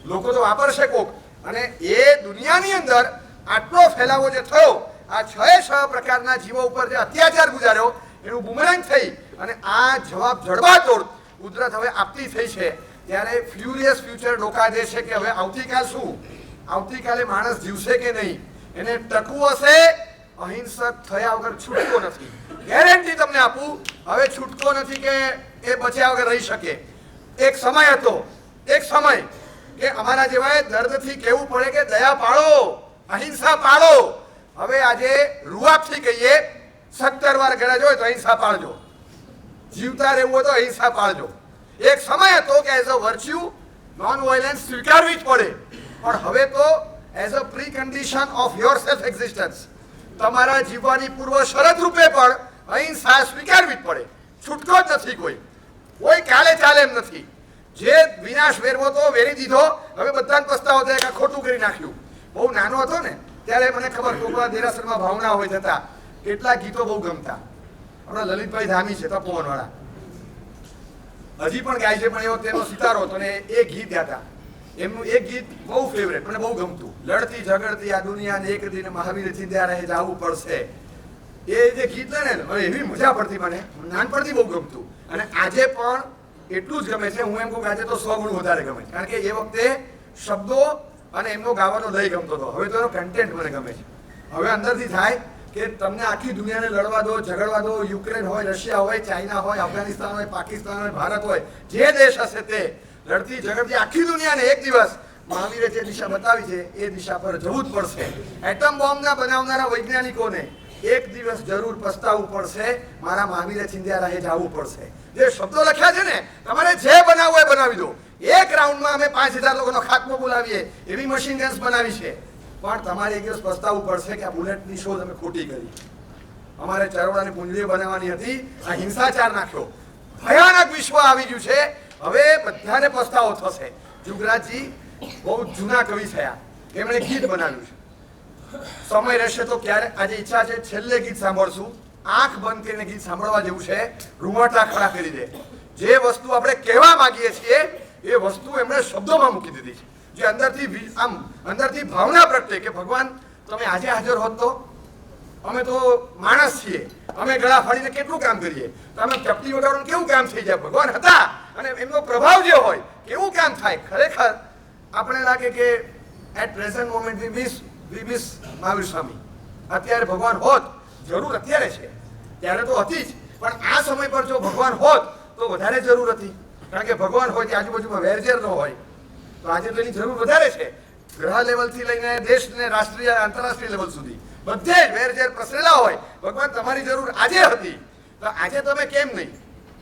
લોકો તો વાપરશે કોક. અને એ દુનિયાની અંદર આટલો ફેલાવો જે થયો, આ 6 પ્રકારના જીવો ઉપર જે અત્યાચાર ગુજાર્યો, એનું બુમરેંગ થઈ અને આ જવાબ જડબાતોડ કુદરત હવે આપતી થઈ છે. ત્યારે ફ્યુરિયસ ફ્યુચર ડોકા જે છે કે હવે આવતીકાલ શું, આવતીકાલે માણસ જીવશે કે નહીં, એને ટકવું હશે. અહિંસક થયા વગર છૂટકો નથી. ગેરંટી તમને આપું, હવે છૂટકો નથી કે એ બચ્યા વગર રહી શકે. એક સમય હતો, એક સમય કે અમારા જેવાએ દર્દથી કહેવું પડે કે દયા પાળો, અહિંસા પાળો. હવે આજે રૂઆબથી કહીએ 17 વાર ગરજ હોય તો અહિંસા પાળજો, જીવતા રહેવું હોય તો અહિંસા પાળજો. એક સમય હતો કે as a virtue non violence સ્વીકારવી જ પડે, પણ હવે તો as a pre condition of your self existence, તમારા જીવવાની પૂર્વ શરત રૂપે પણ અહિંસા સ્વીકારવી જ પડે. છૂટકો જ નથી. કોઈ કાલે ચાલે એમ નથી. જે વિનાશ વેરવો તો વેરી દીધો. હવે બધાને પસ્તાવો થાય કે ખોટું કરી નાખ્યું. બહુ નાનો હતો ને ત્યારે મને ખબર, કોકવા દેરાસરમાં ભાવના હોય જતા કેટલા ગીતો બહુ ગમતા. આપણા લલિતભાઈ ધામી છે તપોવનવાળા, હજી પણ ગાય છે, પણ એવો તેનો સિતારો હતો ને એ ગીત ગાતા એમનું એક ગીત બહુ ફેવરેટ, મને બહુ ગમતું, લડતી ઝઘડતી આ દુનિયાને એક દિન મહાવીર ચિંધ્યા રહે જાવું પડશે. એ જે ગીત ને એવી મજા પડતી, મને નાનપણથી બહુ ગમતું અને આજે પણ એટલું જ ગમે છે. હું એમ કહું કે આજે તો 100 ગણું વધારે ગમે, કારણ કે એ વખતે શબ્દો અને એમનો ગાવાનો લય ગમતો હતો. હવે તો એનો કન્ટેન્ટ મને ગમે છે. હવે અંદરથી થાય કે તમને આખી દુનિયાને લડવા દો, ઝઘડવા દો, યુક્રેન હોય, રશિયા હોય, ચાઇના હોય, અફઘાનિસ્તાન હોય, પાકિસ્તાન હોય, ભારત હોય, જે દેશ હશે તે લડતી ઝઘડતી આખી દુનિયાને એક દિવસ મહાવીરે જે દિશા બતાવી છે એ દિશા પર જવું જ પડશે. એટમ બોમ્બના બનાવનારા વૈજ્ઞાનિકોને એક દિવસ જરૂર પસ્તાવવું પડશે, મારા મહાવીરે ચિંધ્યા રહે જવું પડશે. જે શબ્દો લખ્યા છે ને, તમારે જે બનાવવું હોય બનાવી દો. એક રાઉન્ડમાં અમે 5000 લોકોનો ખાત્મો બોલાવીએ એવી મશીન ગન્સ બનાવી છે, પણ તમારે એક દિવસ પસ્તાવવું પડશે કે આ બુલેટની શોધ અમે ખોટી કરી. અમારે ચરોડાની પૂંજળીઓ બનાવવાની હતી, આ હિંસાચાર નાખ્યો. ભયાનક વિશ્વ આવી ગયું છે. હવે બધાને પસ્તાવો થશે. જુગરાજજી બહુ જૂના કવિ થયા, એમણે ગીત બનાવ્યું છે. સમય રહેશે તો ક્યારે, આજે ઈચ્છા છે છેલ્લે ગીત સાંભળશું. આંખ બંધ કરીને ગીત સાંભળવા જેવું છે. રૂવાટા ખડા કરી દે. જે વસ્તુ આપણે કહેવા માંગીએ છીએ એ વસ્તુ એમણે શબ્દોમાં મૂકી દીધી છે. જે અંદરથી ભાવના પ્રગટે કે ભગવાન તમે આજે હાજર હોત તો અમે તો માણસ છીએ, અમે ગળા ફાડીને કેટલું કામ કરીએ, તમે ચપટી વગાડવાનું કેવું કામ થઈ જાય. ભગવાન હતા અને એમનો પ્રભાવ જે હોય કેવું કામ થાય. ખરેખર આપણે લાગે કે at present moment we miss Mahavir Swami. અત્યારે ભગવાન હોત, જરૂર અત્યારે છે, ત્યારે તો હતી જ, પણ આ સમય પર જો ભગવાન હોત તો વધારે જરૂર હતી. કારણ કે ભગવાન હોય ત્યાં આજુબાજુમાં વેરઝેર ન હોય, તો આજે તો એની જરૂર વધારે છે. ગ્રહ લેવલથી લઈને દેશ ને રાષ્ટ્રીય આંતરરાષ્ટ્રીય લેવલ સુધી બધે જ વેરઝેર પ્રસરેલા હોય. ભગવાન તમારી જરૂર આજે હતી, તો આજે તમે કેમ નહીં,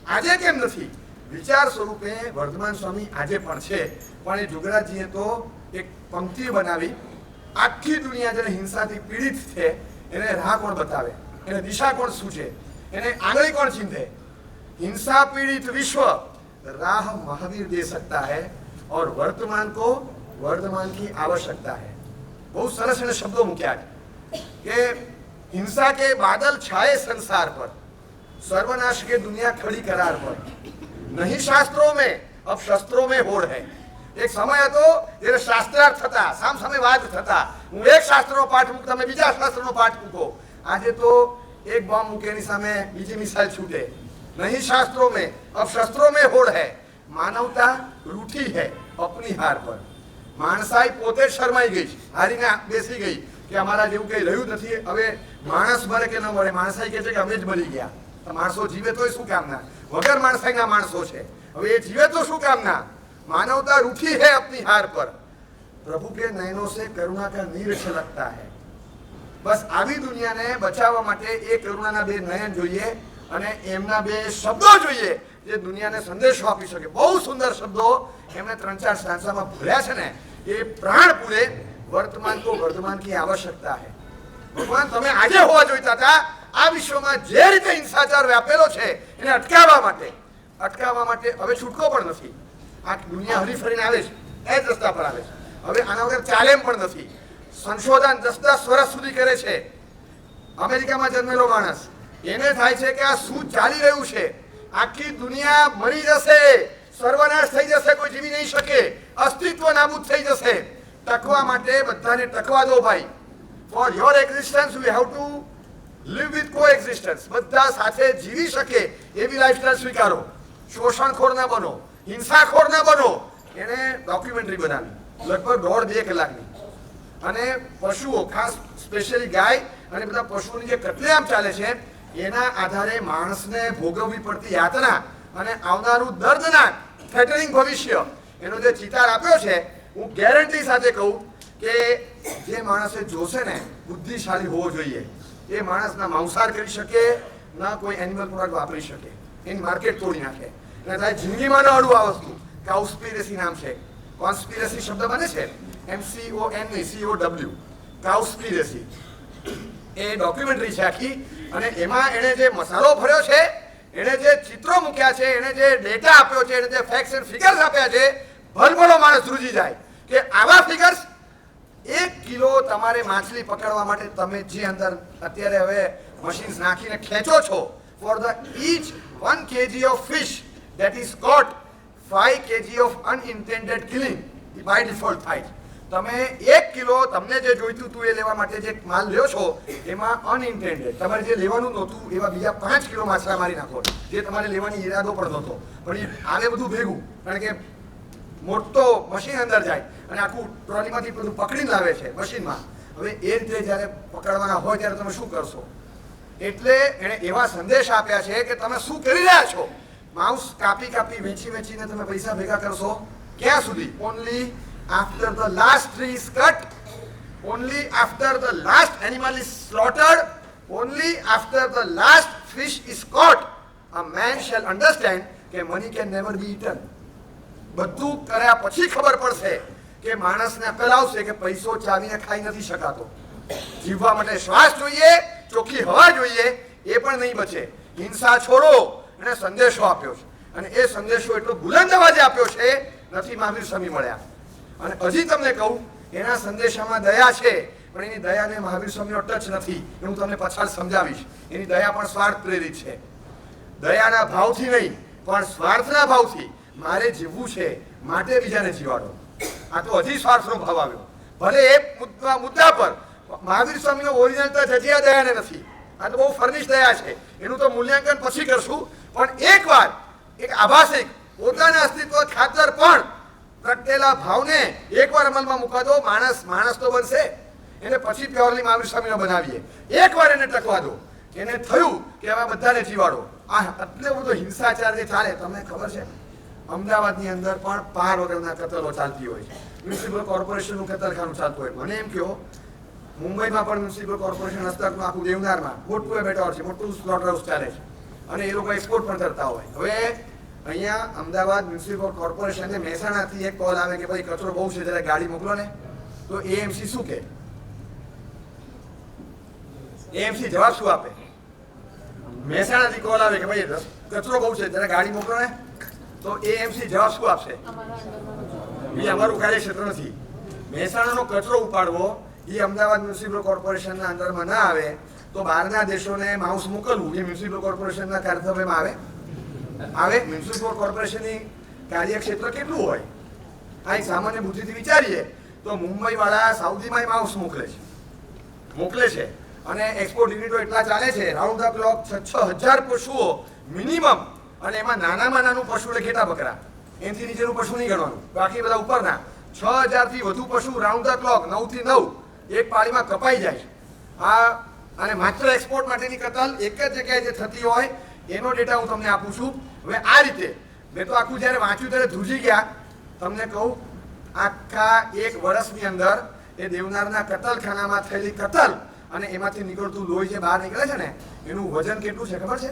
આજે કેમ નથી? વિચાર સ્વરૂપે વર્ધમાન સ્વામી આજે પણ છે, પણ એ જુગરાજીએ તો એક પંક્તિ બનાવી. આખી દુનિયા જેને હિંસાથી પીડિત છે એને રાહ કોણ બતાવે, એને દિશા કોણ સૂચે, એને આંગળી કોણ ચીંધે? हिंसा पीड़ित विश्व राह महावीर दे सकता है और वर्तमान को वर्तमान की आवश्यकता है. बहुत सरस ने शब्दों મૂક્યા કે हिंसा के बादल छाए संसार पर, सर्वनाश के दुनिया खड़ी करार पर, नहीं शास्त्रों में अब शस्त्रों में होड़ है. एक समय હતો જ્યારે શાસ્ત્રાર્થ થતા, સામ સામે વાદ થતા, હું એક શાસ્ત્રનો પાઠ મૂકું, તમે બીજા શાસ્ત્રનો પાઠ મૂકો. આજે તો એક બોમ્બ મૂકેની સામે બીજી મિસાઇલ છૂટે. नहीं शास्त्रों में अब शस्त्रों में होड़ है, मानवता रूठी है अपनी हार पर. माणसाई પોતે શરમાઈ ગઈ, હારીને બેસી ગઈ કે અમારા જેવું કઈ રહ્યું નથી. હવે માણસ મરે કે ન મરે, માણસાઈ કહે છે કે અમે જ મરી ગયા. તો માણસો જીવે તોય શું કામના, વગર માણસાઈના માણસો છે. હવે એ જીવે તો શું કામના? मानवता रूठी है अपनी हार पर, प्रभु के नयनों से करुणा का नीर छलकता है. बस આવી દુનિયાને બચાવવા માટે એ કરુણાના બે નયન જોઈએ અને એમના બે શબ્દો જોઈએ જે દુનિયાને સંદેશો આપી શકે. બહુ સુંદર શબ્દો એમણે 3-4 સાંસામાં ભૂલ્યા છે ને, એ પ્રાણ પૂરે. વર્તમાન કો વર્તમાન की आवश्यकता है. ભગવાન તમે આજે હોવા જોઈતા હતા. આ વિશ્વમાં જે રીતે હિંસાચાર વ્યાપેલો છે એને અટકાવવા માટે હવે છૂટકો પણ નથી. આ દુનિયા હરીફરીને આવે છે, એ જ રસ્તા પર આવે છે. હવે આના વગર ચાલે એમ પણ નથી. સંશોધન 10-10 વર્ષ સુધી કરે છે. અમેરિકામાં જન્મેલો માણસ, એને થાય છે કે આ શું ચાલી રહ્યું છે, આખી દુનિયા મરી જશે, સર્વનાશ થઈ જશે, કોઈ જીવી નહીં શકે, અસ્તિત્વ નાબૂદ થઈ જશે. ટકવા માટે બધાને ટકવા દો ભાઈ. For your existence we have to live with કો એક્ઝિસ્ટન્સ. બધા સાથે જીવી શકે એવી લાઈફસ્ટાઈલ સ્વીકારો. શોષણખોર ના બનો, હિંસાખોર ના બનો. એને ડોક્યુમેન્ટરી બનાવી લગભગ 1.5-2 કલાકની, અને પશુઓ, ખાસ સ્પેશિયલી ગાય અને બધા પશુઓની જે કતલેઆમ ચાલે છે એના આધારે માણસને ભોગવવી પડતી યાતના અને આવનારું દર્દનાક થ્રેટનિંગ ભવિષ્ય એનો જે ચિતાર આપ્યો છે, હું ગેરંટી સાથે કહું કે જે માણસે જોશે ને બુદ્ધિશાળી હોવો જોઈએ. એ માણસના માંસાહાર કરી શકે, ના કોઈ એનિમલ પ્રોડક્ટ વાપરી શકે, એની માર્કેટ તોડી નાખે. અને તારે જિંદગીમાં ન અડવું આ વસ્તુ. કાઉસ્પિરેસી નામ છે, કોન્સ્પિરેસી શબ્દ બને છે, MCONCOW, કાઉસ્પિરેસી. એ ડોક્યુમેન્ટરી છે આખી, અને એમાં એણે જે મસાલો ભર્યો છે, એણે જે ચિત્રો મૂક્યા છે, એણે જે ડેટા આપ્યો છે, એણે જે ફેક્ટ્સ એન્ડ ફિગર્સ આપ્યા છે, ભલભલો માણસ ધ્રુજી જાય કે આવા ફિગર્સ 1 કિલો તમારે માછલી પકડવા માટે તમે જે અંદર અત્યારે હવે મશીન્સ નાખીને ખેંચો છો, for the each 1 kg of fish that is caught, 5 kg of unintended killing by default થાય છે. તમે 1 કિલો તમને જે જોઈતું હતું એ લેવા માટે જે માલ લ્યો છો એમાં અનઇન્ટેન્ડેડ તમારે જે લેવાનું નહોતું એવા બીજા 5 કિલો માછલા મારી નાખો, જે તમારે લેવાની ઈરાદો પણ નહોતો, પણ એ આવે બધું ભેગું, કારણ કે મોટો મશીન અંદર જાય અને આખું ટ્રોલીમાંથી બધું પકડીને લાવે છે મશીનમાં. હવે એ રીતે જ્યારે પકડવાના હોય ત્યારે તમે શું કરશો? એટલે એણે એવા સંદેશ આપ્યા છે કે તમે શું કરી રહ્યા છો? માઉસ કાપી કાપી વેચીને તમે પૈસા ભેગા કરશો ક્યાં સુધી? Only after the last tree is cut, only after the last animal is slaughtered, only after the last fish is caught, a man shall understand કે money can never be eaten. બધું કર્યા પછી ખબર પડશે કે માણસને અકલ આવશે કે પૈસો ચાવીને ખાઈ નથી શકાતો. જીવવા માટે શ્વાસ જોઈએ, ચોખ્ખી હવા જોઈએ, એ પણ નહીં બચે. હિંસા છોડો એને સંદેશો આપ્યો છે, અને એ સંદેશો એટલો બુલંદ અવાજે આપ્યો છે નથી મહાવીર સ્વામી મળ્યા. અને હજી તમને કહું, એના સંદેશામાં દયા છે, પણ એની દયાને મહાવીર સ્વામીનો ટચ નથી. એ હું તમને પાછળ સમજાવીશ. એની દયા પણ સ્વાર્થ પ્રેરિત છે. દયાના ભાવથી નહીં, પણ સ્વાર્થના ભાવથી મારે જીવવું છે માટે બીજાને જીવાડો. આ તો હજી સ્વાર્થનો ભાવ આવ્યો. ભલે એ મુદ્દા પર મહાવીર સ્વામીનો ઓરિજિનલ તો હજી આ દયાને નથી. આ તો બહુ ફર્નિશ દયા છે, એનું તો મૂલ્યાંકન પછી કરશું. પણ એકવાર એક આભાસિક પોતાના અસ્તિત્વ ખાતર પણ પ્રગટેલા ભાવને એકવાર અમલમાં મૂકવા દો, માણસ તો બનશે. એને પછી પ્યોરલી મહાવીર સ્વામીનો બનાવીએ. એકવાર એને ટકવા દો. એને થયું કે હવે બધાને જીવાડો. આ એટલો બધો હિંસાચાર જે ચાલે, તમને ખબર છે અમદાવાદની અંદર પણ પાર વગરના કતલો ચાલતી હોય છે. મ્યુનિસિપલ કોર્પોરેશનનું કતલખાનું ચાલતું હોય. મને એમ કહો, મુંબઈમાં પણ મ્યુનિસિપલ કોર્પોરેશન હસ્તકનું આખું દેવનારમાં મોટું બેટા છે, મોટું સ્લોટર હાઉસ ચાલે છે, અને એ લોકો એક્સપોર્ટ પણ કરતા હોય. હવે અહીંયા અમદાવાદ મ્યુનિસિપલ કોર્પોરેશનને મહેસાણાથી એક કોલ આવે કે ભાઈ કચરો બહુ છે, જરા ગાડી મોકલો ને. તો એએમસી શું કહે? એએમસી જવાબ શું આપે? મહેસાણાથી કોલ આવે કે ભાઈ કચરો બહુ છે, જરા ગાડી મોકલો ને. તો એએમસી જવાબ શું આપશે? એ અમારું કાર્યક્ષેત્ર નથી. મહેસાણાનો કચરો ઉપાડવો એ અમદાવાદ મ્યુનિસિપલ કોર્પોરેશનના અંદરમાં ના આવે તો બહારના દેશોને માઉસ મોકલવું એ મ્યુનિસિપલ કોર્પોરેશનના કર્તવ્યમાં આવે. મ્યુનિસિપલ કોર્પોરેશનની કાર્યક્ષેત્ર કેટલું હોય? આ એક સામાન્ય બુદ્ધિથી વિચારીએ તો મુંબઈ વાળા સાઉદીમાં માઉસ મોકલે છે, અને એક્સપોર્ટ યુનિટો એટલા ચાલે છે રાઉન્ડ ધ ક્લોક 6,000 પશુઓ મિનિમમ, અને એમાં નાનામાં નાનું પશુ એટલે ઘેટા બકરા, એનાથી નીચેનું પશુ નહીં ગણવાનું, બાકી બધા ઉપરના 6,000 થી વધુ પશુ રાઉન્ડ ધ ક્લોક 9 થી 9 એક પાળીમાં કપાઈ જાય છે. અને માત્ર એક્સપોર્ટ માટેની કતલ એક જ જગ્યાએ જે થતી હોય એનો ડેટા હું તમને આપું છું. હવે આ રીતે મેં તો આખું જ્યારે વાંચ્યું ત્યારે ધ્રુજી ગયા. તમને કહું, આખા 1 વર્ષની અંદર એ દેવનારના કતલખાનામાં થયેલી કતલ અને એમાંથી નીકળતું લોહી જે બહાર નીકળે છે ને, એનું વજન કેટલું છે ખબર છે?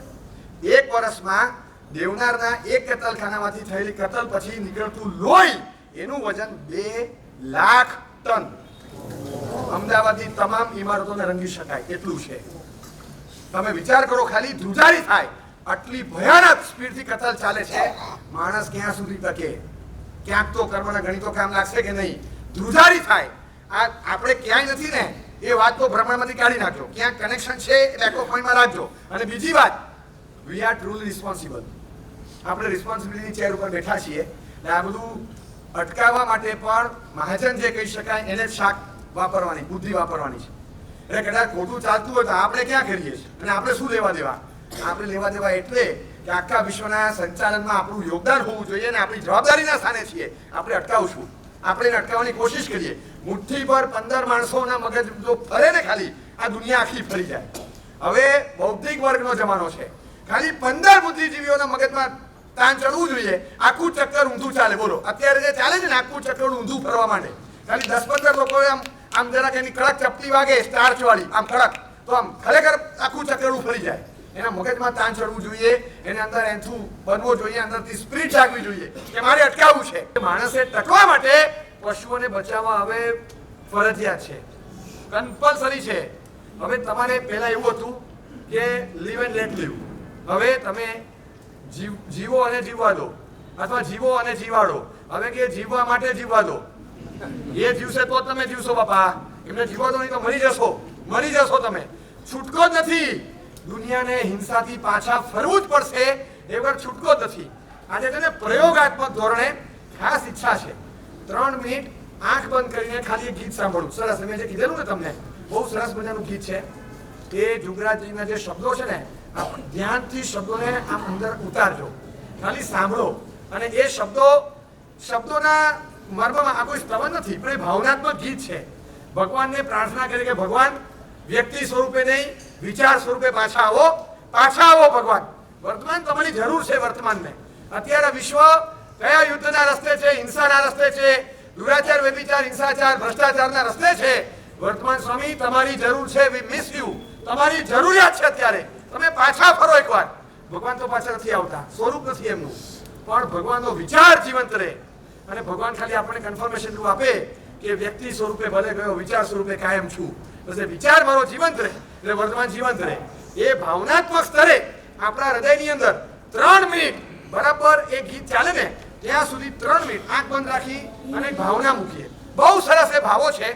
1 વર્ષમાં દેવનારના એક કતલખાનામાંથી થયેલી કતલ પછી નીકળતું લોહી એનું વજન 2 લાખ ટન. અમદાવાદની તમામ ઇમારતોને રંગી શકાય એટલું છે. તમે વિચાર કરો, ખાલી ધ્રુજારી થાય. આટલી ભયાનક સ્પીડથી કતલ ચાલે છે. માણસ ક્યાં સુધી ટકે? ક્યાંક તો કર્મના ગણિતો કામ લાગશે કે નહીં? ધ્રુજારી થાય. આ આપણે ક્યાંય નથી ને એ વાત તો ભ્રમણમાંથી કાઢી નાખજો. ક્યાંક કનેક્શન છે બેક ઓફ માઇન્ડમાં રાખજો. અને બીજી વાત, વી આર ટ્રુલી રિસ્પોન્સિબલ. આપણે રિસ્પોન્સિબિલિટી ચેર ઉપર બેઠા છીએ. આ બધું અટકાવવા માટે પણ મહાજન જે કહી શકાય એને શાક વાપરવાની, બુદ્ધિ વાપરવાની છે. એટલે કદાચ ખોટું ચાલતું હોય તો આપણે ક્યાં કરીએ છીએ, અને આપણે શું લેવા દેવા? આપણે લેવા દેવા એટલે કે આખા વિશ્વના સંચાલનમાં આપણું યોગદાન હોવું જોઈએ, અને આપણી જવાબદારીના સ્થાને છીએ. આપણે અટકાવશું, આપણે એને અટકાવવાની કોશિશ કરીએ. મુઠ્ઠી પર 15 માણસોના મગજ જો ફરે ને ખાલી, આ દુનિયા આખી ફરી જાય. હવે બૌદ્ધિક વર્ગનો જમાનો છે. ખાલી 15 બુદ્ધિજીવીઓના મગજમાં તાન ચડવું જોઈએ, આખું ચક્કર ઊંધું ચાલે. બોલો, અત્યારે જે ચાલે છે ને આખું ચક્કર ઊંધું ફરવા માંડે. ખાલી 10-15 લોકોએ આમ જરાક એની કડક ચપટી વાગે સ્ટાર્ચ વાળી, આમ કડક, તો આમ ખરેખર આખું ચક્કર ફરી જાય. એના મગજમાં તાન ચડવું જોઈએ, એને અંદર એન્થું બનવો જોઈએ, અંદરથી સ્પિરિટ જાગવી જોઈએ કે મારે અટકાવવું છે. માણસે ટકવા માટે પશુઓને બચાવવા હવે ફરજિયાત છે, કમ્પલસરી છે. હવે તમારે પહેલા એવું હતું કે લીવ એન્ડ લેટ લીવ. હવે તમે જીવો અને જીવવા દો, અથવા જીવો અને જીવાડો. હવે કે જીવવા માટે જીવવા દો. એ જીવશે તો તમે જીવશો બાપા. એમને જીવવા દો નહીં તો મરી જશો તમે. છૂટકો જ નથી. દુનિયાને હિંસાથી પાછા ફરવું જ પડશે, એ વગર છૂટકો જ નથી. આજે તેને પ્રયોગાત્મક ધોરણે ખાસ ઈચ્છા છે 3 મિનિટ આંખ બંધ કરીને ખાલી એક ગીત સાંભળું. સરસ, મેં જે કીધેલું ને તમને, બહુ સરસ મજાનું ગીત છે. એ જુગરાજીના જે શબ્દો છે ને, આપ ધ્યાનથી શબ્દોને આમ અંદર ઉતારજો, ખાલી સાંભળો. અને એ શબ્દોના મર્મમાં આ કોઈ સ્તવન નથી, પણ એ ભાવનાત્મક ગીત છે. ભગવાનને પ્રાર્થના કરી કે ભગવાન વ્યક્તિ સ્વરૂપે નહીં, વિચાર સ્વરૂપે પાછા આવો ભગવાન. વર્તમાન તમારી જરૂર છે. વર્તમાનને અત્યારે વિશ્વ કયા યુદ્ધના રસ્તે છે? હિંસાના રસ્તે છે, દુરાચાર, વ્યભિચાર, હિંસાચાર, ભ્રષ્ટાચારના રસ્તે છે. વર્તમાન સ્વામી તમારી જરૂર છે. વી મિસ યુ. તમારી જરૂરિયાત છે અત્યારે. તમે પાછા ફરો એકવાર. ભગવાન તો પાછા નથી આવતા, સ્વરૂપ નથી એમનું, પણ ભગવાનનો વિચાર જીવંત રહે. અને ભગવાન ખાલી આપણને કન્ફર્મેશન એટલું આપે કે વ્યક્તિ સ્વરૂપે ભલે ગયો, વિચાર સ્વરૂપે કાયમ છું. બસ એ વિચાર મારો જીવંત રહે એટલે વર્તમાન જીવંત રહે. એ ભાવનાત્મક સ્તરે આપણા હૃદયની અંદર 3 મિનિટ બરાબર એ ગીત ચાલે ને ત્યાં સુધી 3 મિનિટ આંખ બંધ રાખી અને ભાવના મૂકીએ. બહુ સરસ એ ભાવો છે.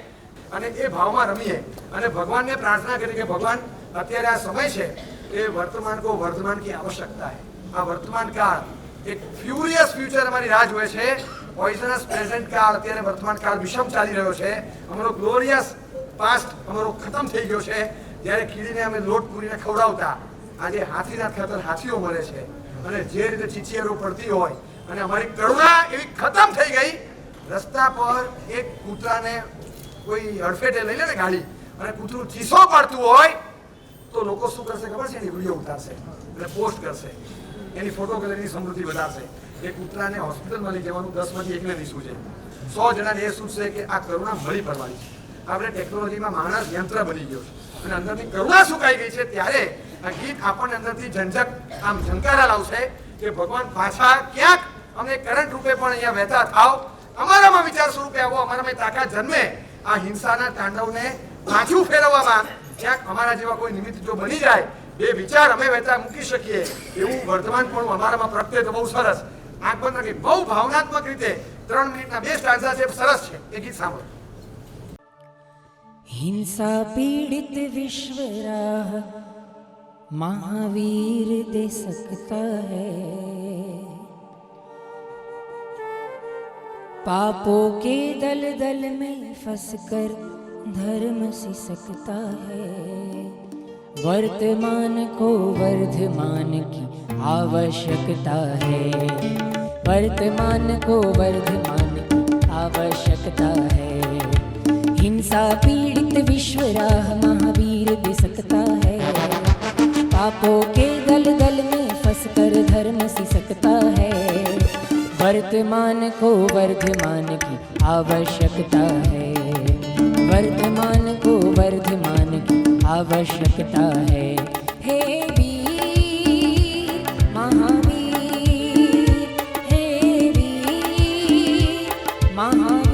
અને એ ભાવમાં રમીએ અને ભગવાનને પ્રાર્થના કરીએ કે ભગવાન અત્યારે આ સમય છે એ વર્તમાન કો વર્તમાન की आवश्यकता है. આ વર્તમાન કાળ એક ફ્યુરિયસ ફ્યુચર અમારી રાહ જોવે છે. પોઈઝનસ પ્રેઝન્ટ કાળ, અત્યારે વર્તમાન કાળ વિષમ ચાલી રહ્યો છે. અમારો ગ્લોરિયસ પાસ્ટ અમારો ખતમ થઈ ગયો છે. જ્યારે કીડીને અમે લોટ પૂરીને ખવડાવતા, આજે હાથીના ખાતર હાથીઓ મળે છે. અને જે રીતે ચીચીયારો પડતી હોય અને અમારી કરુણા એવી ખતમ થઈ ગઈ. રસ્તા પર એક કૂતરાને કોઈ હડફેટે લઈ લે ને ગાડી, અને કૂતરું ચીસો પાડતું હોય તો લોકો શું કરશે ખબર છે? એની વિડીયો ઉતારશે અને પોસ્ટ કરશે, એની ફોટો ગેલેરીની સમૃદ્ધિ વધારશે. એ કૂતરાને હોસ્પિટલમાં લઈ જવાનું 10માંથી 1ને નહીં સૂચે, 100 જણાને એ સૂચશે કે આ કરુણા મળી પડવાની છે. આપણે ટેકનોલોજીમાં માણસ યંત્ર બની ગયો છે અને અંદરની કરુણા સુકાઈ ગઈ છે. ત્યારે આ ગીત આપણને અંદરથી ઝંકારા લાવશે કે ભગવાન પાછા ક્યાંક અમને કરંટ રૂપે પણ અહીંયા વહેતા થાવ, અમારામાં વિચાર સ્વરૂપે આવો, અમારામાં તાકાત જન્મે. આ હિંસાના તાંડવને પાછું ફેરવવામાં ક્યાંક અમારા જેવા કોઈ નિમિત્ત જો બની જાય, બે વિચાર અમે વહેતા મૂકી શકીએ એવું વર્તમાન પણ અમારામાં પ્રગટે તો બહુ સરસ. આંખ બંધ રાખી બહુ ભાવનાત્મક રીતે 3 મિનિટના 2 સ્ટાન્ઝા છે, સરસ છે. એ ગીત સાંભળો. हिंसा पीड़ित विश्व राह महावीर दे सकता है, पापों के दल दल में फंस कर धर्म सिसकता है, वर्तमान को वर्धमान की आवश्यकता है, वर्तमान को वर्धमान की आवश्यकता है, हिंसा पीड़ित विश्व राह महावीर दे सकता है, पापों के दल दल में फंस कर धर्म सिसकता है, वर्तमान को वर्धमान की आवश्यकता है, वर्तमान को वर्धमान की आवश्यकता है। हे वीर महावीर, हे वीर महावीर,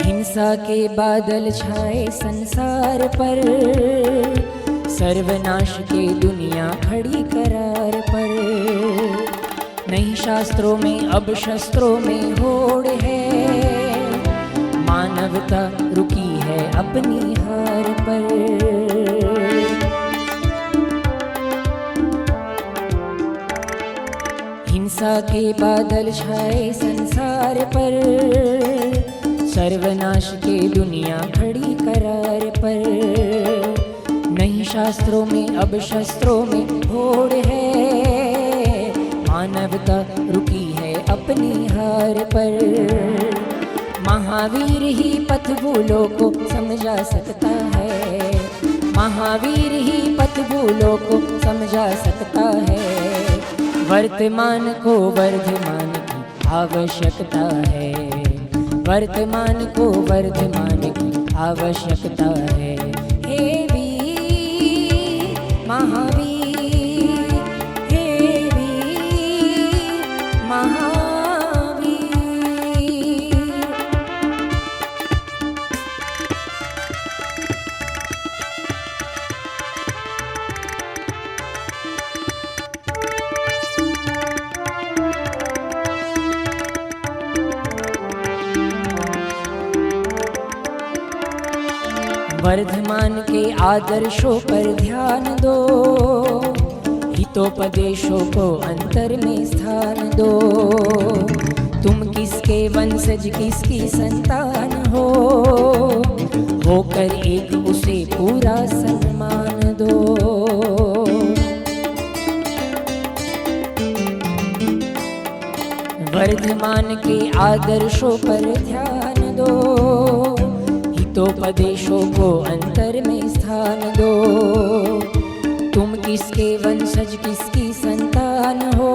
हिंसा के बादल छाए संसार पर, सर्वनाश के दुनिया खड़ी करार पर, नहीं शास्त्रों में अब शस्त्रों में होड़ है, मानवता रुकी है अपनी हार पर, हिंसा के बादल छाए संसार पर, सर्वनाश के दुनिया खड़ी करार पर, नहीं शास्त्रों में अब शस्त्रों में होड़ है, मानवता रुकी है अपनी हार पर, महावीर ही पथ भूलों को समझा सकता है, महावीर ही पथ भूलों को समझा सकता है, वर्तमान को वर्धमान की आवश्यकता है, वर्तमान को वर्धमान की आवश्यकता है। हे वीर महावीर, हे वीर महावीर, वर्धमान के आदर्शों पर ध्यान दो, हितोपदेशों को अंतर में स्थान दो। तुम किसके वंशज किसकी संतान हो, होकर एक उसे पूरा सम्मान दो। वर्धमान के आदर्शों पर ध्यान दो, हितोपदेशों को अंतर में स्थान दो। तुम किसके वंशज किसकी संतान हो,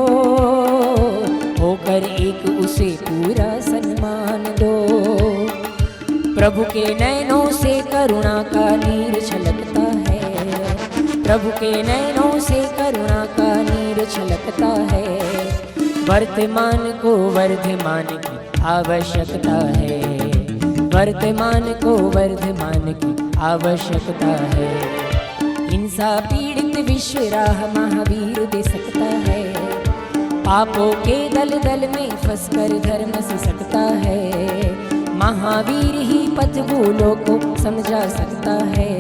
होकर एक उसे पूरा सम्मान दो। प्रभु के नैनों से करुणा का नीर छलकता है, प्रभु के नैनों से करुणा का नीर छलकता है। वर्तमान को वर्धमान की आवश्यकता है, वर्तमान को वर्धमान की आवश्यकता है। हिंसा पीड़ित विश्व राह महावीर दे सकता है, पापों के दल दल में फंसकर धर्म से सकता है। महावीर ही पथ भूलों को समझा सकता है,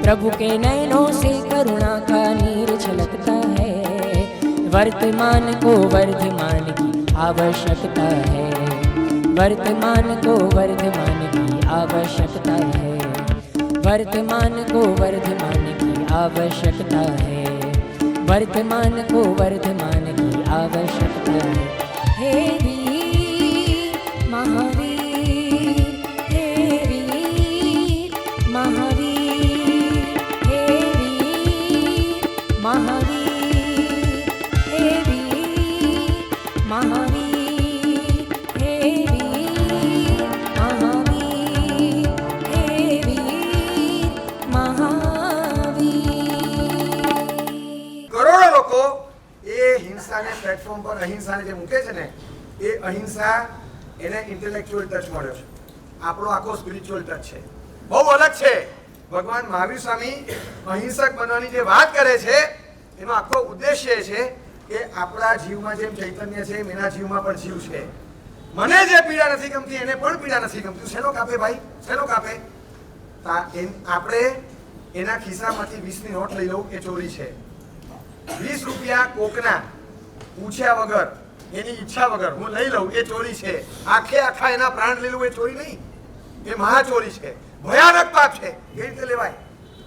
प्रभु के नैनों से करुणा का नीर छलकता है। वर्तमान को वर्धमान की आवश्यकता है, वर्तमान को वर्धमान की आवश्यकता है। वर्तमान को वर्धमान की आवश्यकता है, वर्तमान को वर्धमान की आवश्यकता है। हे वीर महावीर, हे वीर महावीर, हे वीर महावीर, हे वीर महावीर, हे वीर महावीर, हे वीर महावीर। કરોડો લોકો એ હિંસાને પ્લેટફોર્મ પર અહિંસાને જે મૂકે છે ને એ અહિંસા એને ઇન્ટેલેક્ચ્યુઅલ ટચ મળ્યો છે, આપણો આખો સ્પિરિચ્યુઅલ ટચ છે, બહુ અલગ છે। ભગવાન મહાવીર સ્વામી અહિંસક બનવાની જે વાત કરે છે એનો આખો ઉદ્દેશ્ય એ છે કે આપણા જીવમાં જેમ ચૈતન્ય છે એમ એના જીવમાં પણ જીવ છે। મને જે પીડા નથી ગમતી એને પણ પીડા નથી ગમતી। શેનો કાપે ભાઈ, શેનો કાપે? આપણે એના ખિસ્સામાંથી 20ની નોટ લઈ લઉં એ ચોરી છે। 20 રૂપિયા કોકના પૂછ્યા વગર એની ઈચ્છા વગર હું લઈ લઉં એ ચોરી છે। આખે આખા એના પ્રાણ લઈ લઉં એ ચોરી નહીં, એ મહાચોરી છે, ભયાનક પાપ છે। કઈ રીતે લેવાય,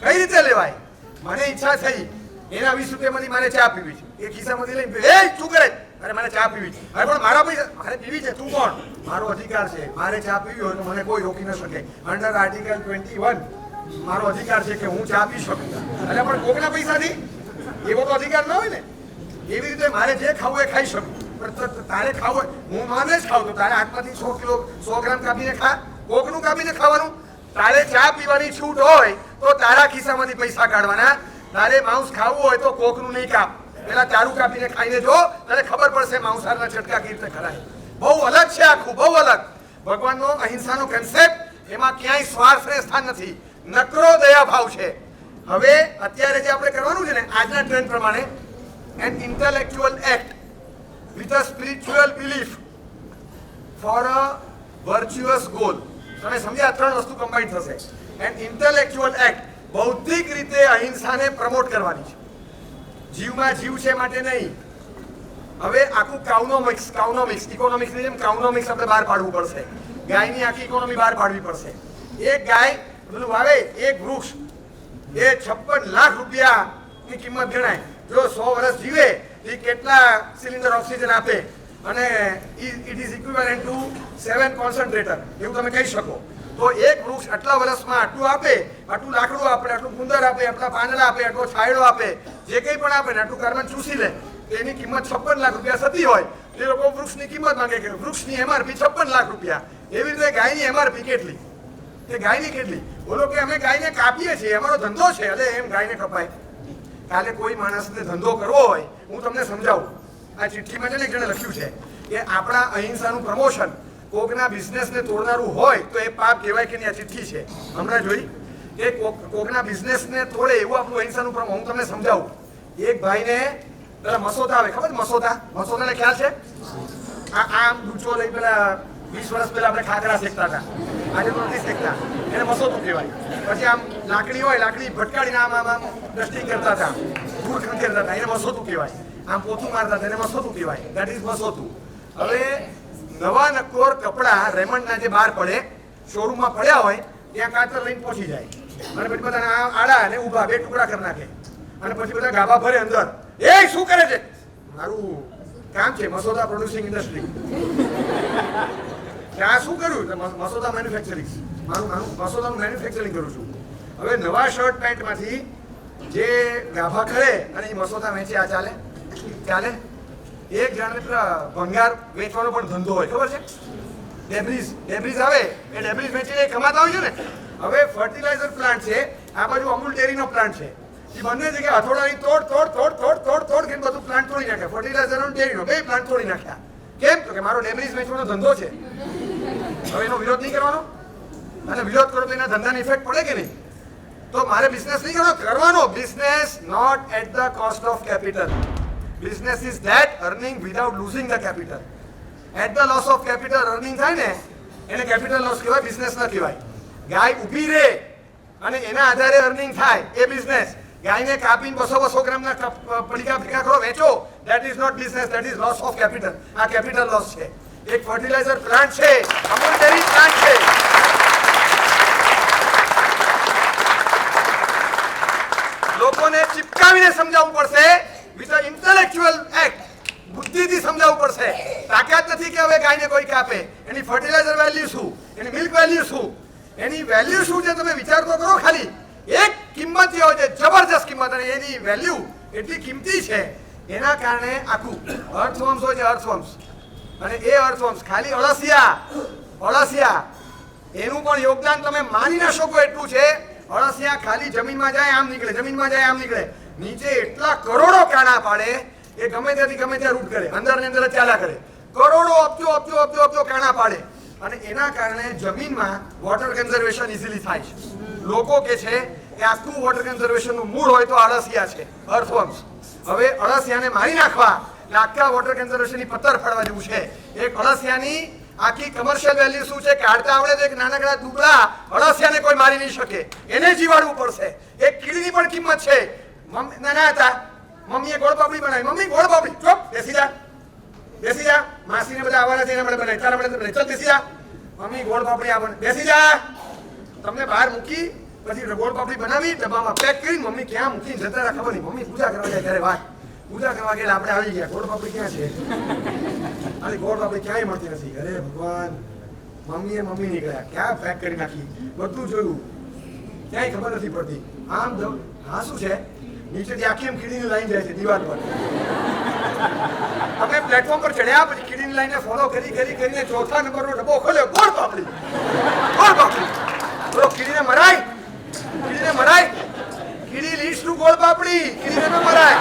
કઈ રીતે લેવાય? મને ઈચ્છા થઈ એના 20 રૂપિયામાંથી મારે ચા પીવી છે, એ ખિસ્સામાંથી લઈને એ શું કરે? અરે મારે ચા પીવી છે। અરે પણ મારા પૈસા મારે પીવી છે, તું કોણ? મારો અધિકાર છે, મારે ચા પીવી હોય તો મને કોઈ રોકી ન શકે। અંડર આર્ટિકલ 21 મારો અધિકાર છે કે હું ચા પી શકું। અરે પણ કોકના પૈસાથી એવો તો અધિકાર ન હોય ને। એવી રીતે મારે જે ખાવું એ ખાઈ શકું, પણ તારે ખાવું હું માને જ ખાઉં તો તારે હાથમાંથી 100 ગ્રામ કાપીને ખા, કોકનું કાપીને ખાવાનું। તારે ચા પીવાની છૂટ હોય તો તારા ખિસ્સામાંથી પૈસા કાઢવાના, તારે માંસ ખાવું હોય તો કોકનું નહીં કાપ, પેલા તારું કાપીને ખાઈને જો, તને ખબર પડશે માંસાહારના છટકા કેવી રીતે ખરાય। બહુ અલગ છે આખું, બહુ અલગ। ભગવાનનો અહિંસાનો કન્સેપ્ટ એમાં ક્યાંય સ્વાર્થને સ્થાન નથી, નકરો દયા ભાવ છે। હવે અત્યારે જે આપણે કરવાનું છે ને આજના ટ્રેન્ડ પ્રમાણે, an intellectual act with a spiritual belief for a virtuous goal. તમે સમજ્યા? 3 વસ્તુ કમ્બાઈન થશે। એન ઇન્ટેલેક્ચ્યુઅલ એક્ટ બૌદ્ધિક રીતે અહિંસાને પ્રમોટ કરવાની છે, જીવમાં જીવ છે માટે નહીં। હવે આખું કાઉનોમિક્સ ઇકોનોમિક્સની જેમ કાઉનોમિક્સ આપણે બહાર પાડવું પડશે, ગાયની આખી ઇકોનોમી બહાર પાડવી પડશે। એક ગાય પેલું વાવે, એક વૃક્ષ, એ 56 લાખ રૂપિયાની કિંમત ગણાય। જો 100 વર્ષ જીવે એ કેટલા સિલિન્ડર ઓક્સિજન આપે, અને it is equivalent two 7 concentrator એવું તમે કહી શકો। તો એક વૃક્ષ આટલા વર્ષમાં આટલું આપે, આટલું લાકડું આપે, આટલું ગુંદર આપે, આટલા પાંદડા આપે, આટલો છાંયડો આપે, જે કંઈ પણ આપે ને આટલું કાર્બન ચૂસી લે, એની કિંમત 56 લાખ રૂપિયા થતી હોય તે લોકો વૃક્ષની કિંમત માંગે કે વૃક્ષની એમઆરપી 56 લાખ રૂપિયા। એવી રીતે ગાયની એમઆરપી કેટલી? તે ગાયની કેટલી? બોલો કે અમે ગાયને કાપીએ છીએ, અમારો ધંધો છે, એટલે એમ ગાયને કપાય? કાલે કોઈ માણસને ધંધો કરવો હોય, હું તમને સમજાવું। આ ચિઠ્ઠીમાં છે ને એક જણે લખ્યું છે કે આપણા અહિંસાનું પ્રમોશન કોકના બિઝનેસને તોડનારું હોય તો એ પાપ કહેવાય કે નહીં? આ ચિઠ્ઠી છે, હમણાં જોઈ કે કોકના બિઝનેસને તોડે એવું આપણું અહિંસાનું પ્રમોશન। હું તમને સમજાવું। એક ભાઈને પેલા મસોદા આવે, ખબર? મસોદાને ખ્યાલ છે? આમ ડૂચો લઈ પેલા 20 વર્ષ પહેલા આપણે ખાખરા શેકતા હતા, આજે તો નથી શેકતા। એને મસોતું કહેવાય. પછી આમ લાકડી હોય, લાકડી ભટકાડીને આમ આમ આમ ડસ્ટિંગ કરતા હતા, ધૂળ ખંખેરતા હતા, એને મસોતું કહેવાય. આમ પોતું મારતા હતા, એને મસોતું કહેવાય. દેટ ઇઝ મસોતું. હવે નવા નકોર કપડા રેમન્ડના જે બહાર પડે, શોરૂમમાં પડ્યા હોય ત્યાં કાતર લઈને પહોંચી જાય અને પછી બધાને આડા અને ઊભા બે ટુકડા કરી નાખે અને પછી બધા ગાભા ભરે અંદર. એ શું કરે છે? મારું કામ છે મસોદા પ્રોડ્યુસિંગ ઇન્ડસ્ટ્રી. ત્યાં શું કર્યું? મસોદા મેન્યુફેક્ચરિંગ. મારું મસોદાનું મેન્યુફેક્ચરિંગ કરું છું. હવે નવા શર્ટ પેન્ટમાંથી જે ગાભા કરે અને એ મસોદા વેચે, આ ચાલે? ચાલે? એક જણાને ભંગાર વેચવાનો પણ ધંધો હોય, ખબર છે? ડેબ્રીઝ આવે એ ડેબ્રીઝ વેચીને કમાતા હોય છે ને. હવે ફર્ટિલાઇઝર પ્લાન્ટ છે, આ બાજુ અમૂલ ડેરીનો પ્લાન્ટ છે. એ બંને જગ્યાએ હથોડાની તોડ તોડ તોડ તોડ તોડ તોડ કરીને બધું પ્લાન્ટ તોડી નાખ્યા. ફર્ટિલાઇઝર અને ડેરીનો બે પ્લાન્ટ તોડી નાખ્યા. કેમ? તો કે મારો ડેબ્રીઝ વેચવાનો ધંધો છે. હવે એનો વિરોધ નહીં કરવાનો? અને વિરોધ કરો તો એના ધંધાની ઇફેક્ટ પડે કે નહીં? તો મારે બિઝનેસ નહીં કરવાનો. Business not at the cost of capital. Business is that earning without losing the capital. At the loss of capital earning થાય ને એને કેપિટલ લોસ કહેવાય, બિઝનેસ ન કહેવાય. ગાય ઊભી રહે અને એના આધારે અર્નિંગ થાય એ બિઝનેસ. ગાયને કાપીને 200 ગ્રામના પડીકા ભેગા કરો વેચો, that is not business, that is loss of capital. આ કેપિટલ લોસ છે. એક ફર્ટિલાઇઝર પ્લાન્ટ છે, અમૂલ ડેરી પ્લાન્ટ છે. લોકોને ચિપકાવીને સમજાવવું પડશે વિથ અ ઇન્ટેલેક્ચ્યુઅલ એક્ટ. બુદ્ધિથી સમજાવવું પડશે. તાકાત નથી કે હવે ગાયને કોઈ કાપે. એની ફર્ટિલાઇઝર વેલ્યુ શું, એની મિલ્ક વેલ્યુ શું, એની વેલ્યુ શું છે તમે વિચાર તો કરો. ખાલી એક કિંમત જે હોય છે, જબરજસ્ત કિંમત, અને એની વેલ્યુ એટલી કિંમતી છે એના કારણે આખું અર્થવર્મ્સ હોય છે, અર્થવર્મ્સ. અને એ અર્થવર્મ્સ ખાલી અળસિયા એનું પણ યોગદાન તમે માની ના શકો એટલું છે. અળસિયા ખાલી જમીનમાં જાય આમ નીકળે, જમીનમાં જાય આમ નીકળે, નીચે એટલા કરોડો કાણા પાડે. એ ગમે ત્યાંથી ગમે ત્યાં રૂટ કરે, અંદર ને અંદર ચાલ્યા કરે, કરોડો અબજો કાણા પાડે. અને એના કારણે જમીનમાં વોટર કન્ઝર્વેશન ઇઝીલી થાય છે. લોકો કે છે કે આખું વોટર કન્ઝર્વેશનનું મૂળ હોય તો અળસિયા છે, અર્થવર્મ્સ. હવે અળસિયાને મારી નાખવા એટલે આખા વોટર કન્ઝર્વેશનની પત્તર ફાડવા જેવું છે. એક અળસિયાની આખી કમર્શિયલ વેલ્યુ શું છે? કાઢતા આવડે તો એક નાનકડા દુબળા અળસિયાને કોઈ મારી નહીં શકે, એને જીવાડવું પડશે. એક કીડીની પણ કિંમત છે. નાના હતા, મમ્મીએ ગોળપાપડી બનાવી. મમ્મી ગોળપાપડી, ચૂપ બેસી જા. માસીને બધા આવવાના છે, એના માટે બનાવી, તારા માટે બનાવી, ચાલ બેસી જા. મમ્મી ગોળપાપડી આ બેસી જા. તમને બહાર મૂકી પછી ગોળપાપડી બનાવી ડબ્બામાં પેક કરી મમ્મી ક્યાં મૂકીને જતા રહ્યા ખબર નહીં. મમ્મી પૂજા કરવા જાય ત્યારે વાત પૂજા કરવા ગયા આપણે આવી ગયા, ગોળપાપડી ક્યાં છે? અને ગોળપાપડી ક્યાંય મળતી નથી. અરે ભગવાન, મમ્મી નીકળ્યા, ક્યાં પેક કરી નાખી, બધું જોયું, ક્યાંય ખબર નથી પડતી. આમ હા શું છે? નીચેથી આખી એમ કીડીની લાઈન જાય છે દિવાલ પર. તમે પ્લેટફોર્મ પર ચડ્યા પછી કીડીની લાઈનને ફોલો કરીને ચોથા નંબરનો ડબ્બો ખોલ્યો, ગોળપાપડી. તો કીડીને મરાય. કીડી લીસનું ગોળપાપડી, કીડીને ન મરાય.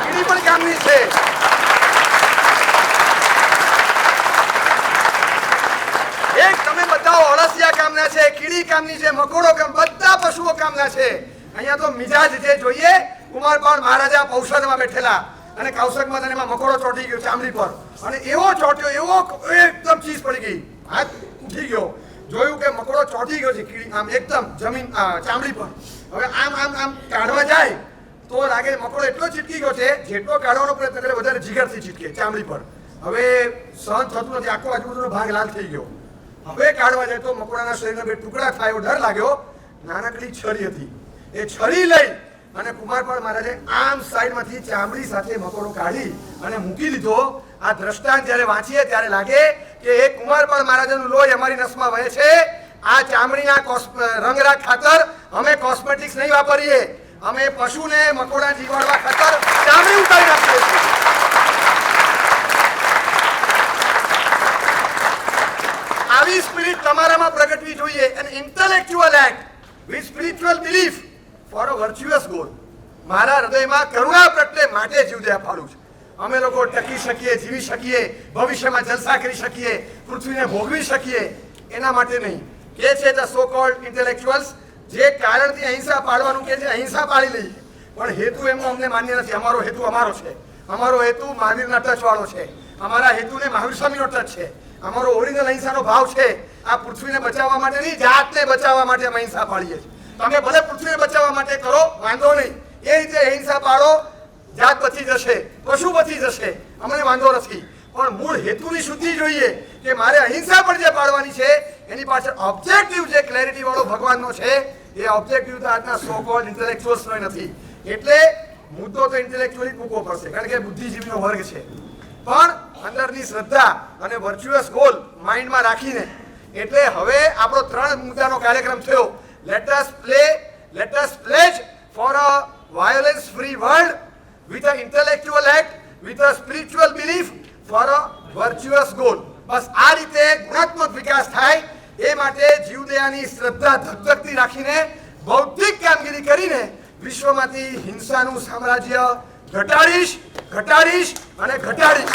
કીડી પણ કામની છે. એક તમે બતાવો, અળસિયા કામના છે, કીડી કામની છે, મકોડો કામ, બધા પશુઓ કામના છે. અહીંયા તો મિજાજ જે જોઈએ, કુમારપાળ મહારાજા ઔષધમાં બેઠેલા અને કૌશકમાં એમાં મકોડો ચોંટી ગયો ચામડી પર, અને એવો ચોંટ્યો, એવો એકદમ ચીઝ પડી ગઈ, હાથ ઉઠી ગયો, જોયું કે મકોડો ચોંટી ગયો છે કીડી આમ એકદમ જમીન ચામડી પર. હવે આમ કાઢવા જાય તો લાગે મકોડો એટલો ચીટકી ગયો છે, જેટલો કાઢવાનો પ્રયત્ન કરે વધારે જીગરથી ચીટકે ચામડી પર. હવે સહન થતું નથી, આખો આજુબાજુનો ભાગ લાલ થઈ ગયો. હવે કાઢવા જાય તો મકોડાના શરીરના બે ટુકડા થાય એવો ડર લાગ્યો. નાનકડી છરી હતી, એ છરી લઈ અને કુમારપાળ મહારાજે આમ સાઈડમાંથી ચામડી સાથે મકોડો કાઢી અને મૂકી દીધો. આ દ્રષ્ટાંત જ્યારે વાંચીએ ત્યારે લાગે કે એ કુમારપાળ મહારાજાનું લોહી અમારી નસમાં વહે છે. આ ચામડીના રંગરાગ ખાતર અમે કોસ્મેટિક્સ નહીં વાપરીએ, અમે પશુને મકોડા જીવાડવા ખાતર ચામડી ઉતારી નાખીએ છીએ. આવી સ્પિરિટ તમારામાં પ્રગટવી જોઈએ. An intellectual act with spiritual belief for a virtuous goal. મારા હૃદયમાં કરુણા પ્રત્યે માટે જીવદયા ફાળું છે. અમે લોકો ટકી શકીએ, જીવી શકીએ, ભવિષ્યમાં જલસા કરી શકીએ, પૃથ્વીને ભોગવી શકીએ, એના માટે નહીં. કે છે ધ સો કોલ્ડ ઇન્ટેલેક્ચ્યુઅલ્સ, જે કારણથી અહિંસા પાળવાનું કે છે અહિંસા પાળી લઈએ, પણ હેતુ એમનો અમને માન્ય નથી. અમારો હેતુ અમારો છે. અમારો હેતુ મહાવીરના ટચ વાળો છે. અમારા હેતુને મહાવીર સ્વામીનો ટચ છે. અમારો ઓરિજિનલ અહિંસાનો ભાવ છે. આ પૃથ્વીને બચાવવા માટે નહીં, જાતને બચાવવા માટે અમે અહિંસા પાળીએ છીએ. તમે ભલે પૃથ્વીને બચાવવા માટે કરો, વાંધો નહીં, એ રીતે અહિંસા પાળો, જાત બચી જશે, પશુ બચી જશે, અમને વાંધો નથી. પણ મૂળ હેતુની શુદ્ધિ જોઈએ કે મારે અહિંસા પણ જે પાળવાની છે એની પાછળ ઓબ્જેક્ટિવ જે ક્લેરિટી વાળો ભગવાનનો છે એ ઓબ્જેક્ટિવ તો આજના સો કોલ્ડ ઇન્ટેલેક્ચ્યુઅલ્સનો નથી. એટલે મુદ્દો તો ઇન્ટેલેક્ચ્યુઅલી મૂકવો પડશે, કારણ કે બુદ્ધિજીવીનો વર્ગ છે. પણ અંદરની શ્રદ્ધા અને વર્ચ્યુઅસ ગોલ માઇન્ડમાં રાખીને, એટલે હવે આપણો 3 મુદ્દાનો કાર્યક્રમ થયો. Let us pledge for a violence free world with a intellectual act with a spiritual belief for a virtuous goal. બસ આ રીતે ગુણાત્મક વિકાસ થાય એ માટે જીવદયાની શ્રદ્ધા ધગધગતી રાખીને બૌદ્ધિક કામગીરી કરીને વિશ્વમાંથી હિંસાનું સામ્રાજ્ય ઘટાડીશ અને ઘટાડીશ.